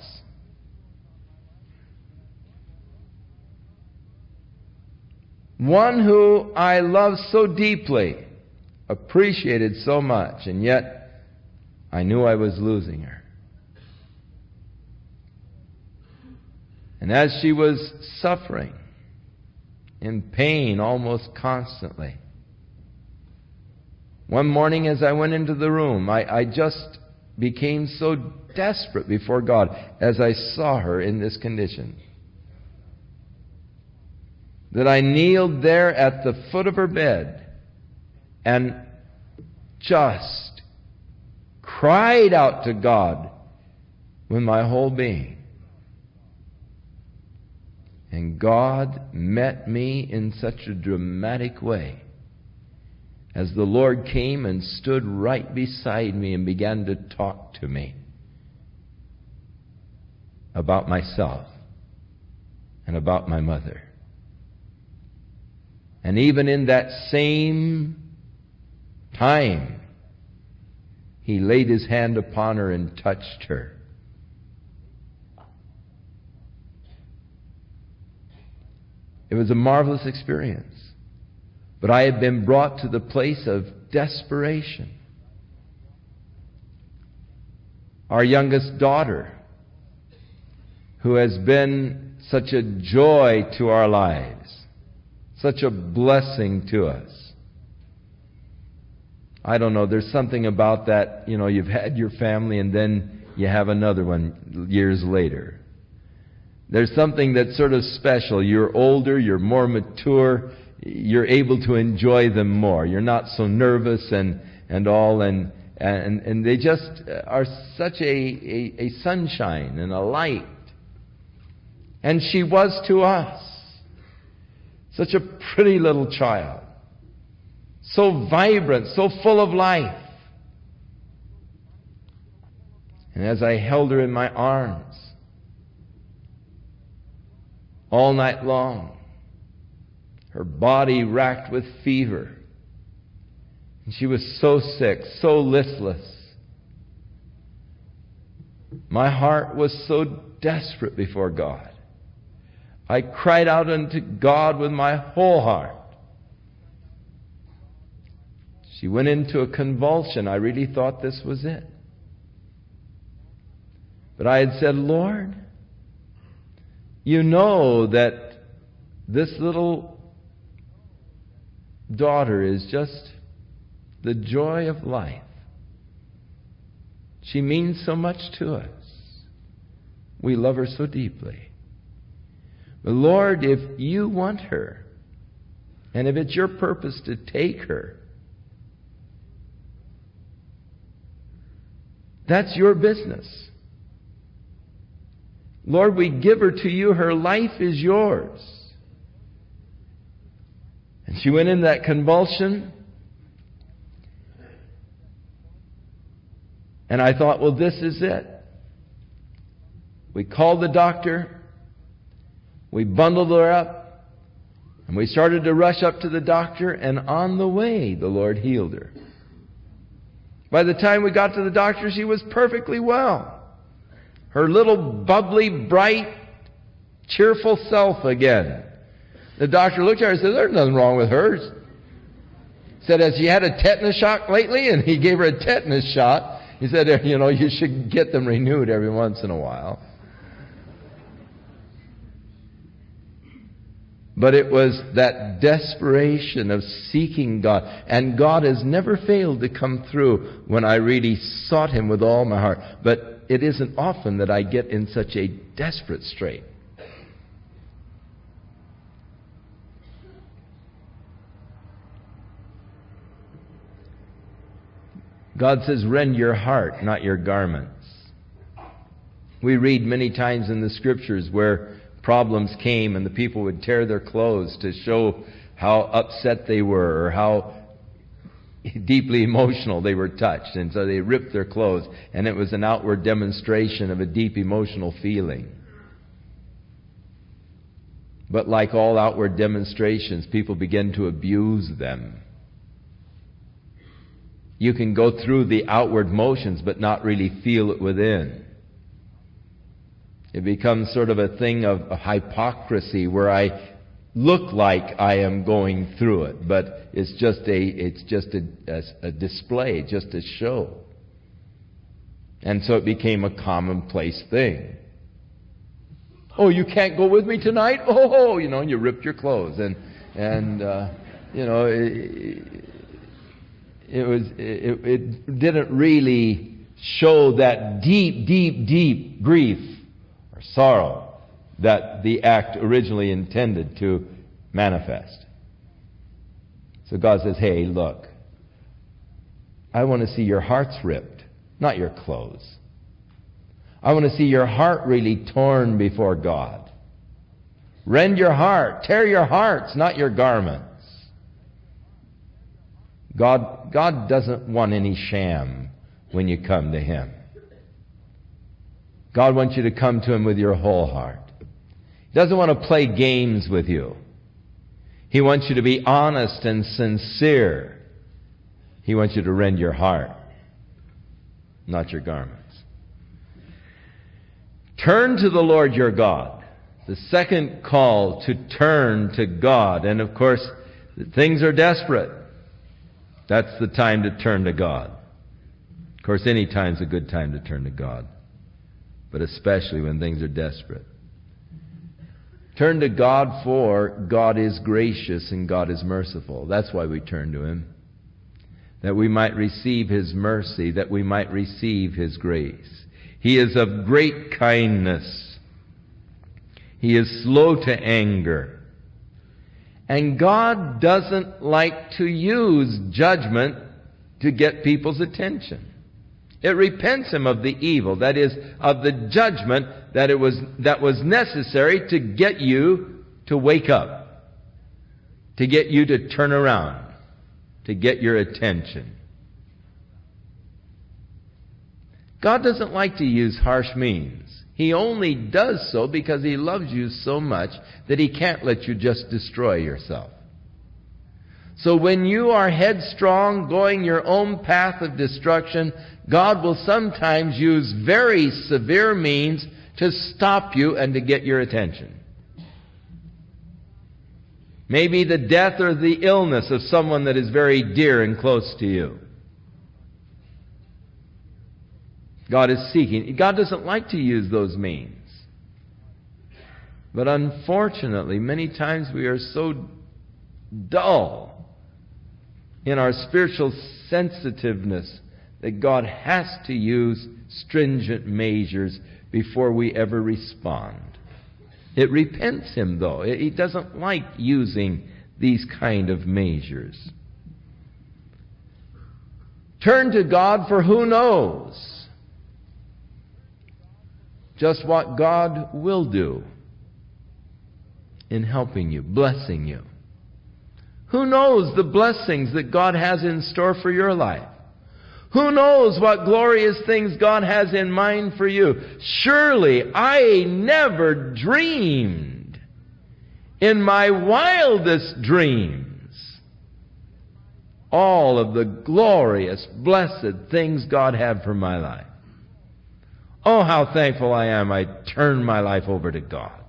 [SPEAKER 1] one who I loved so deeply, appreciated so much, and yet I knew I was losing her. And as she was suffering, in pain almost constantly, one morning as I went into the room, I just became so desperate before God as I saw her in this condition, that I kneeled there at the foot of her bed and just cried out to God with my whole being. And God met me in such a dramatic way as the Lord came and stood right beside me and began to talk to me about myself and about my mother. And even in that same time, He laid His hand upon her and touched her. It was a marvelous experience. But I had been brought to the place of desperation. Our youngest daughter, who has been such a joy to our lives, such a blessing to us. I don't know, there's something about that, you've had your family and then you have another one years later. There's something that's sort of special. You're older, you're more mature, you're able to enjoy them more. You're not so nervous and all, and they just are such a sunshine and a light. And she was to us. Such a pretty little child. So vibrant, so full of life. And as I held her in my arms all night long, her body racked with fever, and she was so sick, so listless. My heart was so desperate before God. I cried out unto God with my whole heart. She went into a convulsion. I really thought this was it. But I had said, Lord, you know that this little daughter is just the joy of life. She means so much to us. We love her so deeply. But Lord, if you want her, and if it's your purpose to take her, that's your business. Lord, we give her to you. Her life is yours. And she went into that convulsion. And I thought, well, this is it. We called the doctor. We bundled her up. And we started to rush up to the doctor. And on the way, the Lord healed her. By the time we got to the doctor, she was perfectly well. Her little bubbly, bright, cheerful self again. The doctor looked at her and said, there's nothing wrong with her. Said, has she had a tetanus shot lately? And he gave her a tetanus shot. He said, you know, you should get them renewed every once in a while. But it was that desperation of seeking God. And God has never failed to come through when I really sought Him with all my heart. But it isn't often that I get in such a desperate strait. God says, rend your heart, not your garments. We read many times in the Scriptures where problems came and the people would tear their clothes to show how upset they were or how deeply emotional they were touched. And so they ripped their clothes, and it was an outward demonstration of a deep emotional feeling. But like all outward demonstrations, people begin to abuse them. You can go through the outward motions but not really feel it within. It becomes sort of a thing of hypocrisy where I look like I am going through it, but it's just a display, just a show. And so it became a commonplace thing. Oh, you can't go with me tonight? Oh, you know, you ripped your clothes, and you know, it didn't really show that deep grief or sorrow that the act originally intended to manifest. So God says, hey, look, I want to see your hearts ripped, not your clothes. I want to see your heart really torn before God. Rend your heart, tear your hearts, not your garments. God doesn't want any sham when you come to Him. God wants you to come to Him with your whole heart. He doesn't want to play games with you. He wants you to be honest and sincere. He wants you to rend your heart, not your garments. Turn to the Lord your God. The second call to turn to God. And of course, things are desperate. That's the time to turn to God. Of course, any time's a good time to turn to God, but especially when things are desperate. Turn to God, for God is gracious and God is merciful. That's why we turn to Him. That we might receive His mercy, that we might receive His grace. He is of great kindness. He is slow to anger. And God doesn't like to use judgment to get people's attention. It repents Him of the evil, that is, of the judgment that was necessary to get you to wake up, to get you to turn around, to get your attention. God doesn't like to use harsh means. He only does so because He loves you so much that He can't let you just destroy yourself. So when you are headstrong, going your own path of destruction, God will sometimes use very severe means to stop you and to get your attention. Maybe the death or the illness of someone that is very dear and close to you. God is seeking. God doesn't like to use those means. But unfortunately, many times we are so dull in our spiritual sensitiveness that God has to use stringent measures before we ever respond. It repents Him, though. He doesn't like using these kind of measures. Turn to God, for who knows just what God will do in helping you, blessing you. Who knows the blessings that God has in store for your life? Who knows what glorious things God has in mind for you? Surely I never dreamed in my wildest dreams all of the glorious, blessed things God had for my life. Oh, how thankful I am I turned my life over to God.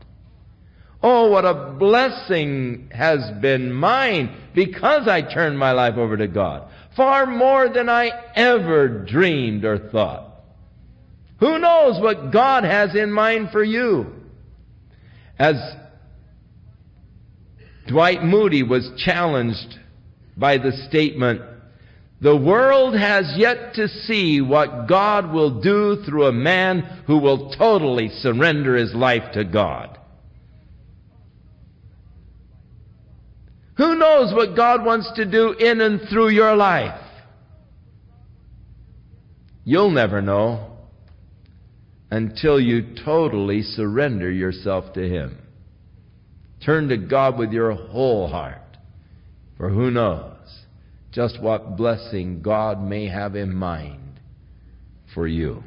[SPEAKER 1] Oh, what a blessing has been mine because I turned my life over to God. Far more than I ever dreamed or thought. Who knows what God has in mind for you? As Dwight Moody was challenged by the statement, "The world has yet to see what God will do through a man who will totally surrender his life to God." Who knows what God wants to do in and through your life? You'll never know until you totally surrender yourself to Him. Turn to God with your whole heart, for who knows just what blessing God may have in mind for you.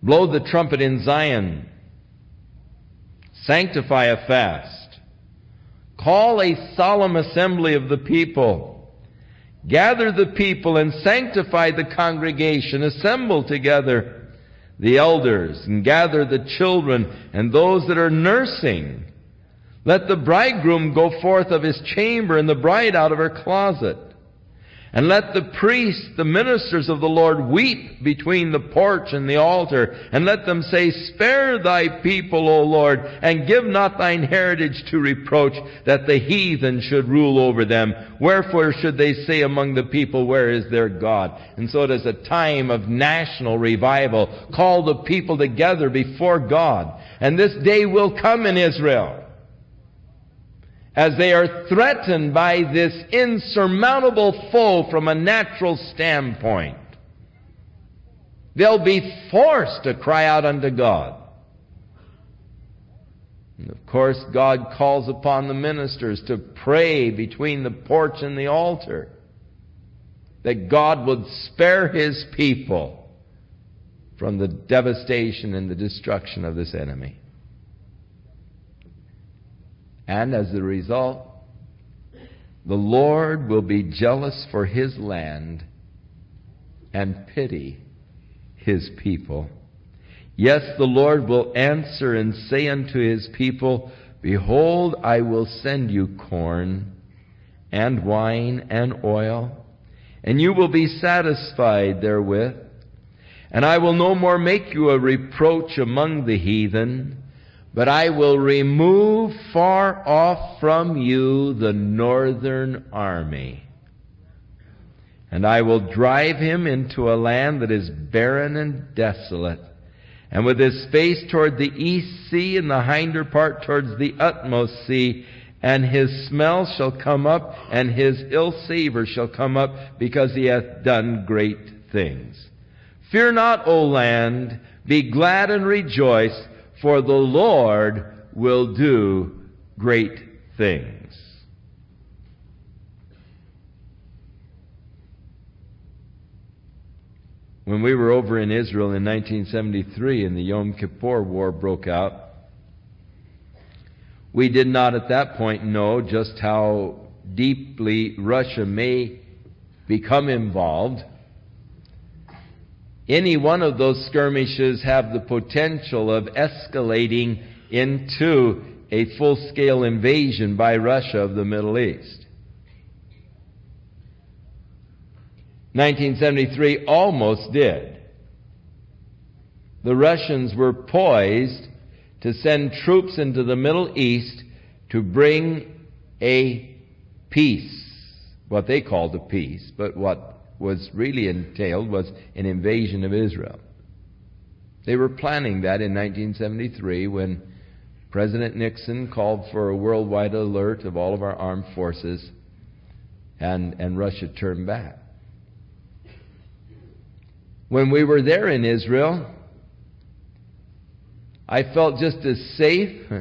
[SPEAKER 1] Blow the trumpet in Zion. Sanctify a fast. Call a solemn assembly of the people. Gather the people and sanctify the congregation. Assemble together the elders and gather the children and those that are nursing. Let the bridegroom go forth of his chamber and the bride out of her closet. And let the priests, the ministers of the Lord, weep between the porch and the altar. And let them say, "Spare thy people, O Lord, and give not thine heritage to reproach, that the heathen should rule over them. Wherefore should they say among the people, Where is their God?" And so it is a time of national revival. Call the people together before God. And this day will come in Israel, as they are threatened by this insurmountable foe from a natural standpoint. They'll be forced to cry out unto God. And of course, God calls upon the ministers to pray between the porch and the altar, that God would spare His people from the devastation and the destruction of this enemy. And as a result, the Lord will be jealous for His land and pity His people. Yes, the Lord will answer and say unto His people, "Behold, I will send you corn and wine and oil, and you will be satisfied therewith. And I will no more make you a reproach among the heathen, but I will remove far off from you the northern army. And I will drive him into a land that is barren and desolate, and with his face toward the east sea, and the hinder part towards the utmost sea. And his smell shall come up, and his ill savor shall come up, because he hath done great things. Fear not, O land, be glad and rejoice, for the Lord will do great things." When we were over in Israel in 1973 and the Yom Kippur War broke out, we did not at that point know just how deeply Russia may become involved. Any one of those skirmishes have the potential of escalating into a full-scale invasion by Russia of the Middle East. 1973 almost did. The Russians were poised to send troops into the Middle East to bring a peace, what they called a peace, but what was really entailed was an invasion of Israel. They were planning that in 1973 when President Nixon called for a worldwide alert of all of our armed forces, and Russia turned back. When we were there in Israel, I felt just as safe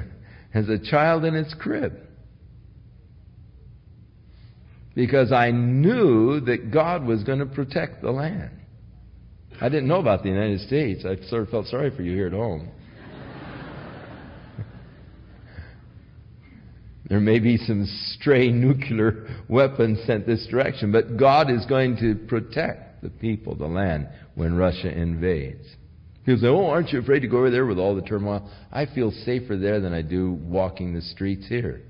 [SPEAKER 1] as a child in its crib, because I knew that God was going to protect the land. I didn't know about the United States. I sort of felt sorry for you here at home. There may be some stray nuclear weapons sent this direction, but God is going to protect the people, the land, when Russia invades. People say, oh, aren't you afraid to go over there with all the turmoil? I feel safer there than I do walking the streets here.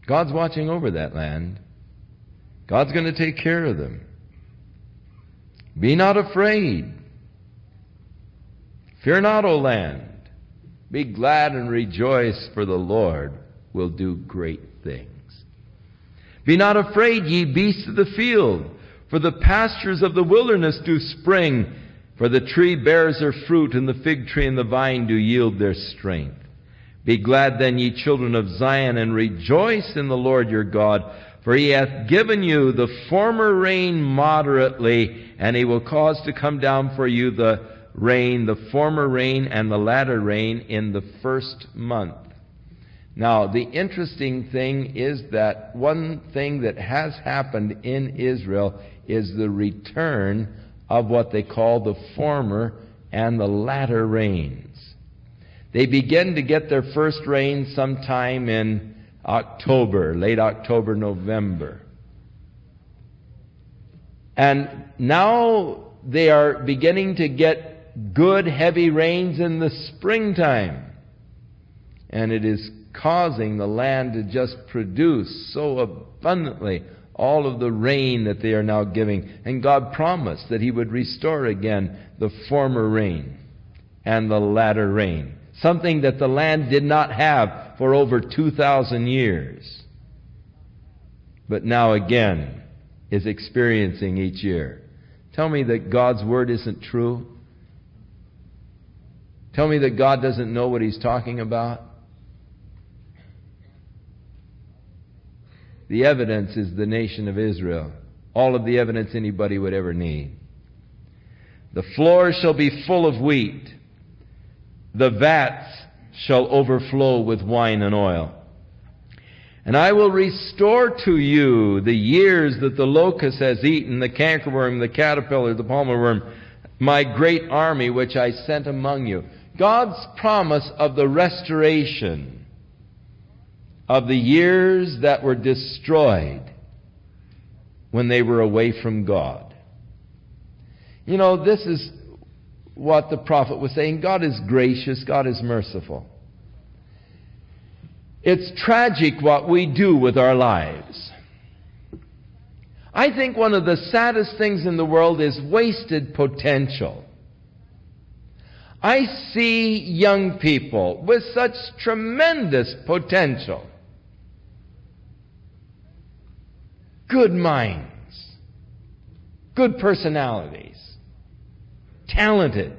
[SPEAKER 1] God's watching over that land. God's going to take care of them. Be not afraid. Fear not, O land. Be glad and rejoice, for the Lord will do great things. Be not afraid, ye beasts of the field, for the pastures of the wilderness do spring, for the tree bears her fruit, and the fig tree and the vine do yield their strength. Be glad then, ye children of Zion, and rejoice in the Lord your God, for he hath given you the former rain moderately, and he will cause to come down for you the rain, the former rain and the latter rain in the first month. Now, the interesting thing is that one thing that has happened in Israel is the return of what they call the former and the latter rains. They begin to get their first rain sometime in October, late October, November. And now they are beginning to get good heavy rains in the springtime. And it is causing the land to just produce so abundantly all of the rain that they are now giving. And God promised that he would restore again the former rain and the latter rain, something that the land did not have for over 2,000 years, but now again is experiencing each year. Tell me that God's word isn't true. Tell me that God doesn't know what he's talking about. The evidence is the nation of Israel. All of the evidence anybody would ever need. The floor shall be full of wheat. The vats shall overflow with wine and oil. And I will restore to you the years that the locust has eaten, the cankerworm, the caterpillar, the palmer worm, my great army which I sent among you. God's promise of the restoration of the years that were destroyed when they were away from God. You know, this is what the prophet was saying. God is gracious. God is merciful. It's tragic what we do with our lives. I think one of the saddest things in the world is wasted potential. I see young people with such tremendous potential. Good minds, good personalities, talented.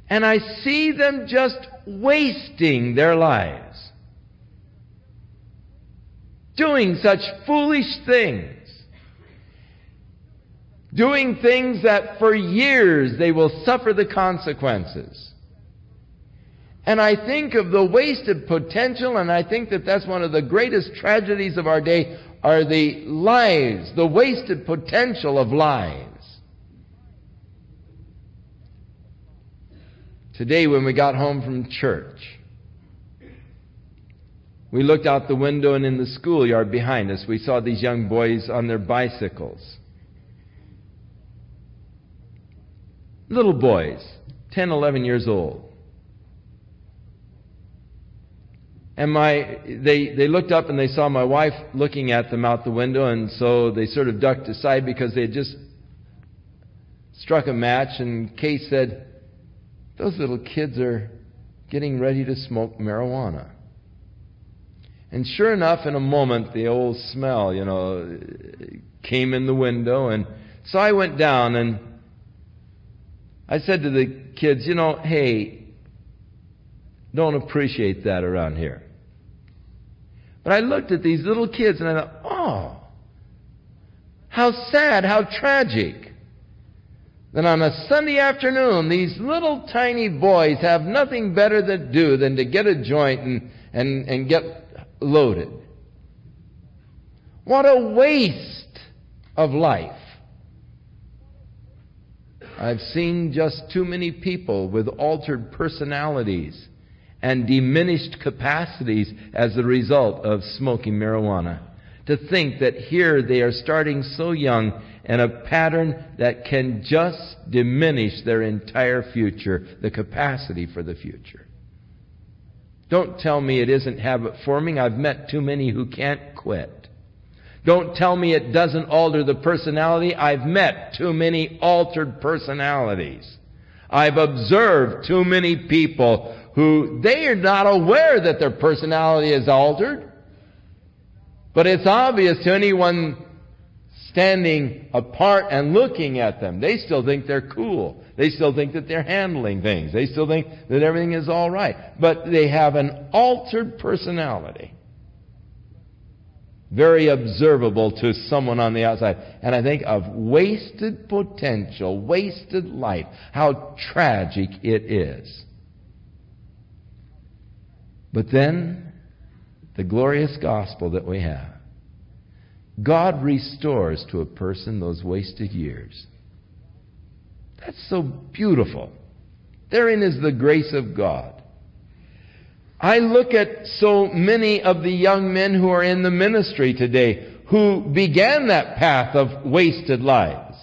[SPEAKER 1] And I see them just wasting their lives, doing such foolish things, doing things that for years they will suffer the consequences. And I think of the wasted potential, and I think that that's one of the greatest tragedies of our day, are the lives, the wasted potential of lives. Today when we got home from church, we looked out the window, and in the schoolyard behind us we saw these young boys on their bicycles. Little boys, 10, 11 years old. And they looked up and they saw my wife looking at them out the window, and so they sort of ducked aside because they had just struck a match, and Kay said, "Those little kids are getting ready to smoke marijuana." And sure enough, in a moment, the old smell, came in the window, and so I went down and I said to the kids, "Hey, don't appreciate that around here." But I looked at these little kids and I thought, oh, how sad, how tragic that on a Sunday afternoon these little tiny boys have nothing better to do than to get a joint and get loaded. What a waste of life. I've seen just too many people with altered personalities and diminished capacities as a result of smoking marijuana. To think that here they are starting so young in a pattern that can just diminish their entire future, the capacity for the future. Don't tell me it isn't habit forming. I've met too many who can't quit. Don't tell me it doesn't alter the personality. I've met too many altered personalities. I've observed too many people who they are not aware that their personality is altered. But it's obvious to anyone standing apart and looking at them. They still think they're cool. They still think that they're handling things. They still think that everything is all right. But they have an altered personality. Very observable to someone on the outside. And I think of wasted potential, wasted life. How tragic it is. But then, the glorious gospel that we have. God restores to a person those wasted years. That's so beautiful. Therein is the grace of God. I look at so many of the young men who are in the ministry today who began that path of wasted lives.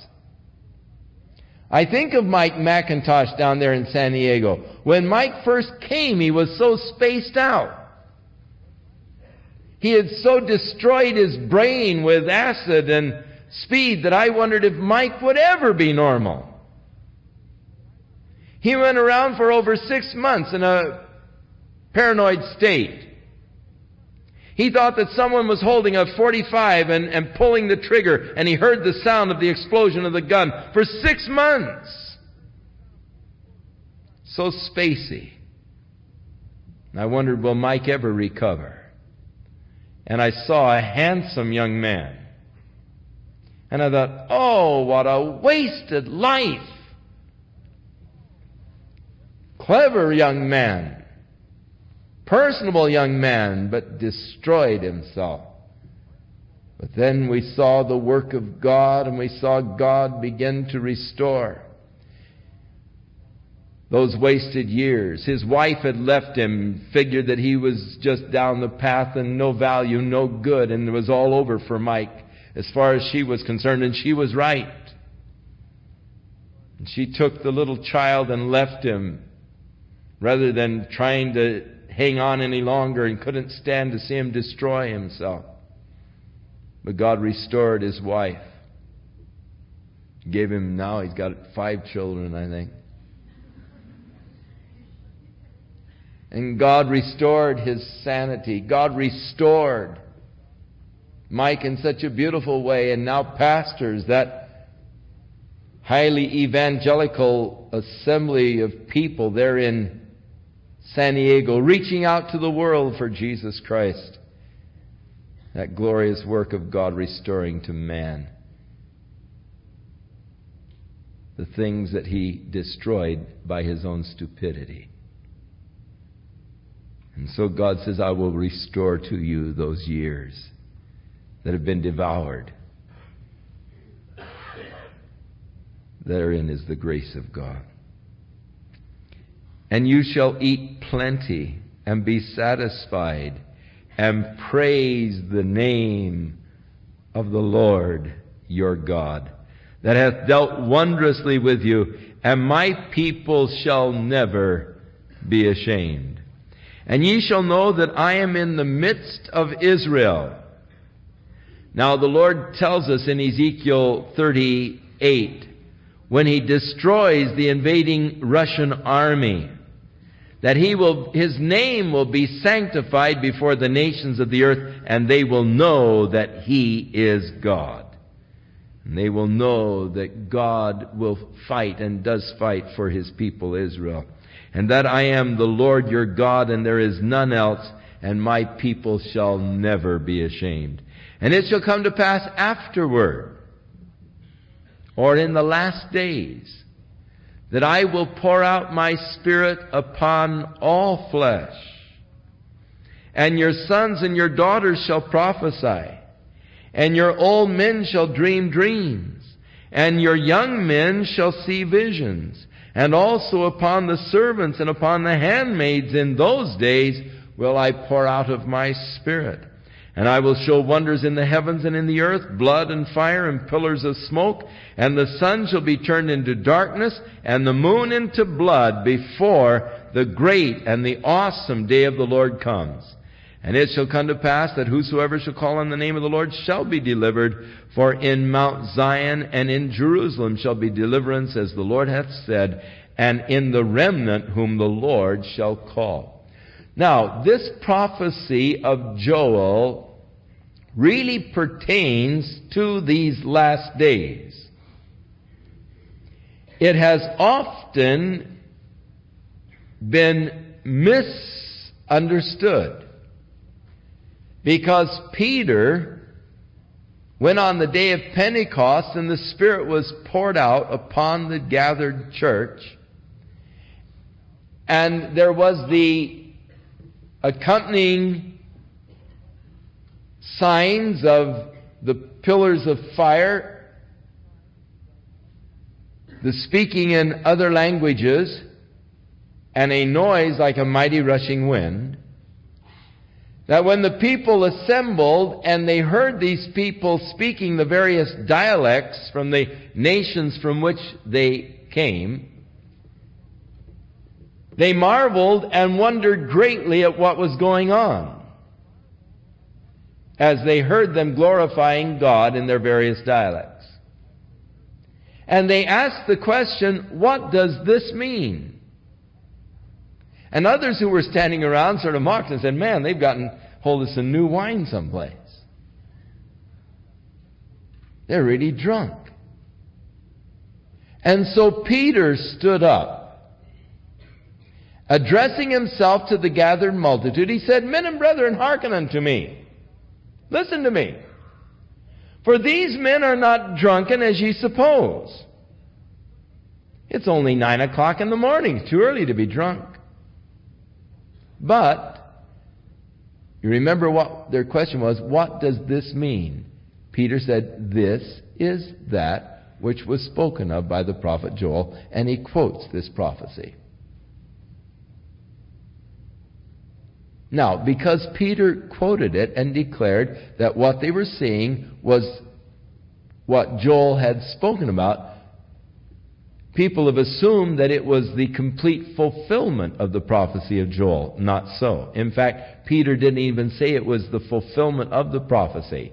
[SPEAKER 1] I think of Mike McIntosh down there in San Diego. When Mike first came, he was so spaced out. He had so destroyed his brain with acid and speed that I wondered if Mike would ever be normal. He went around for over 6 months in a paranoid state. He thought that someone was holding a .45 and pulling the trigger, and he heard the sound of the explosion of the gun for 6 months. So spacey. And I wondered, will Mike ever recover? And I saw a handsome young man. And I thought, oh, what a wasted life. Clever young man. Personable young man, but destroyed himself. But then we saw the work of God, and we saw God begin to restore those wasted years. His wife had left him, figured that he was just down the path and no value, no good, and it was all over for Mike as far as she was concerned, and she was right. And she took the little child and left him rather than trying to hang on any longer, and couldn't stand to see him destroy himself. But God restored his wife. Gave him, now he's got 5 children, I think. And God restored his sanity. God restored Mike in such a beautiful way. And now pastors that highly evangelical assembly of people there in San Diego, reaching out to the world for Jesus Christ. That glorious work of God restoring to man the things that he destroyed by his own stupidity. And so God says, I will restore to you those years that have been devoured. Therein is the grace of God. And you shall eat plenty and be satisfied and praise the name of the Lord your God. that hath dealt wondrously with you, and my people shall never be ashamed. And ye shall know that I am in the midst of Israel. Now the Lord tells us in Ezekiel 38, when He destroys the invading Russian army, that His name will be sanctified before the nations of the earth, and they will know that He is God. And they will know that God will fight and does fight for His people Israel. And that I am the Lord your God, and there is none else, and my people shall never be ashamed. And it shall come to pass afterward, or in the last days, that I will pour out my Spirit upon all flesh. And your sons and your daughters shall prophesy, and your old men shall dream dreams, and your young men shall see visions. And also upon the servants and upon the handmaids in those days will I pour out of my Spirit. And I will show wonders in the heavens and in the earth, blood and fire and pillars of smoke. And the sun shall be turned into darkness, and the moon into blood, before the great and the awesome day of the Lord comes. And it shall come to pass that whosoever shall call on the name of the Lord shall be delivered. For in Mount Zion and in Jerusalem shall be deliverance, as the Lord hath said, and in the remnant whom the Lord shall call. Now, this prophecy of Joel really pertains to these last days. It has often been misunderstood, because Peter, when on the day of Pentecost and the Spirit was poured out upon the gathered church, and there was the accompanying signs of the pillars of fire, the speaking in other languages, and a noise like a mighty rushing wind, that when the people assembled and they heard these people speaking the various dialects from the nations from which they came, they marveled and wondered greatly at what was going on, as they heard them glorifying God in their various dialects. And they asked the question, what does this mean? And others who were standing around sort of mocked and said, man, they've gotten hold of some new wine someplace. They're really drunk. And so Peter stood up, addressing himself to the gathered multitude. He said, men and brethren, hearken unto me. Listen to me. For these men are not drunken as ye suppose. It's only 9 o'clock in the morning. It's too early to be drunk. But, you remember what their question was, what does this mean? Peter said, this is that which was spoken of by the prophet Joel, and he quotes this prophecy. Now, because Peter quoted it and declared that what they were seeing was what Joel had spoken about, people have assumed that it was the complete fulfillment of the prophecy of Joel. Not so. In fact, Peter didn't even say it was the fulfillment of the prophecy.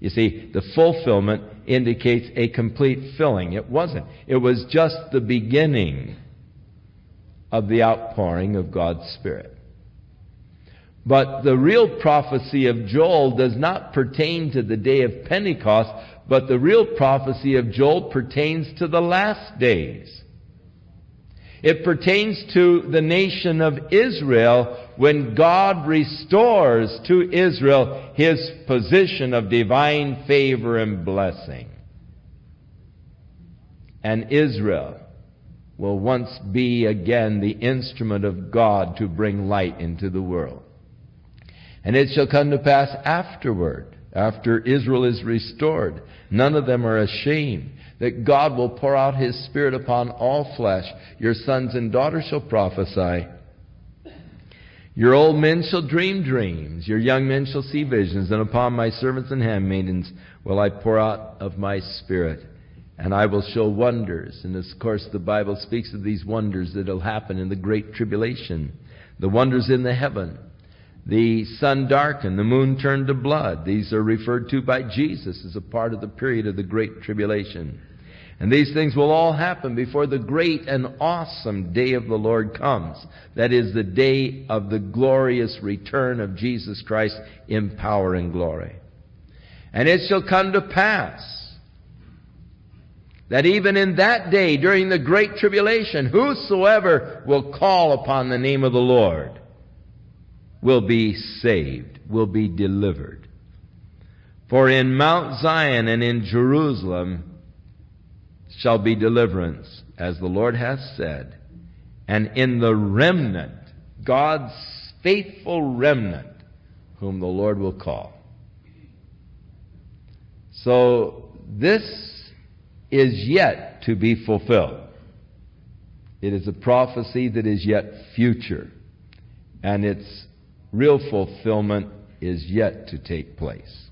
[SPEAKER 1] You see, the fulfillment indicates a complete filling. It wasn't. It was just the beginning of the outpouring of God's Spirit. But the real prophecy of Joel does not pertain to the day of Pentecost, but the real prophecy of Joel pertains to the last days. It pertains to the nation of Israel when God restores to Israel His position of divine favor and blessing. And Israel will once be again the instrument of God to bring light into the world. And it shall come to pass afterward, after Israel is restored, none of them are ashamed, that God will pour out His Spirit upon all flesh. Your sons and daughters shall prophesy. Your old men shall dream dreams. Your young men shall see visions. And upon my servants and handmaidens will I pour out of my Spirit. And I will show wonders. And of course the Bible speaks of these wonders that will happen in the Great Tribulation. The wonders in the heaven. The sun darkened, the moon turned to blood. These are referred to by Jesus as a part of the period of the Great Tribulation. And these things will all happen before the great and awesome day of the Lord comes. That is the day of the glorious return of Jesus Christ in power and glory. And it shall come to pass that even in that day, during the Great Tribulation, whosoever will call upon the name of the Lord will be saved, will be delivered. For in Mount Zion and in Jerusalem shall be deliverance, as the Lord hath said, and in the remnant, God's faithful remnant, whom the Lord will call. So this is yet to be fulfilled. It is a prophecy that is yet future, and its real fulfillment is yet to take place.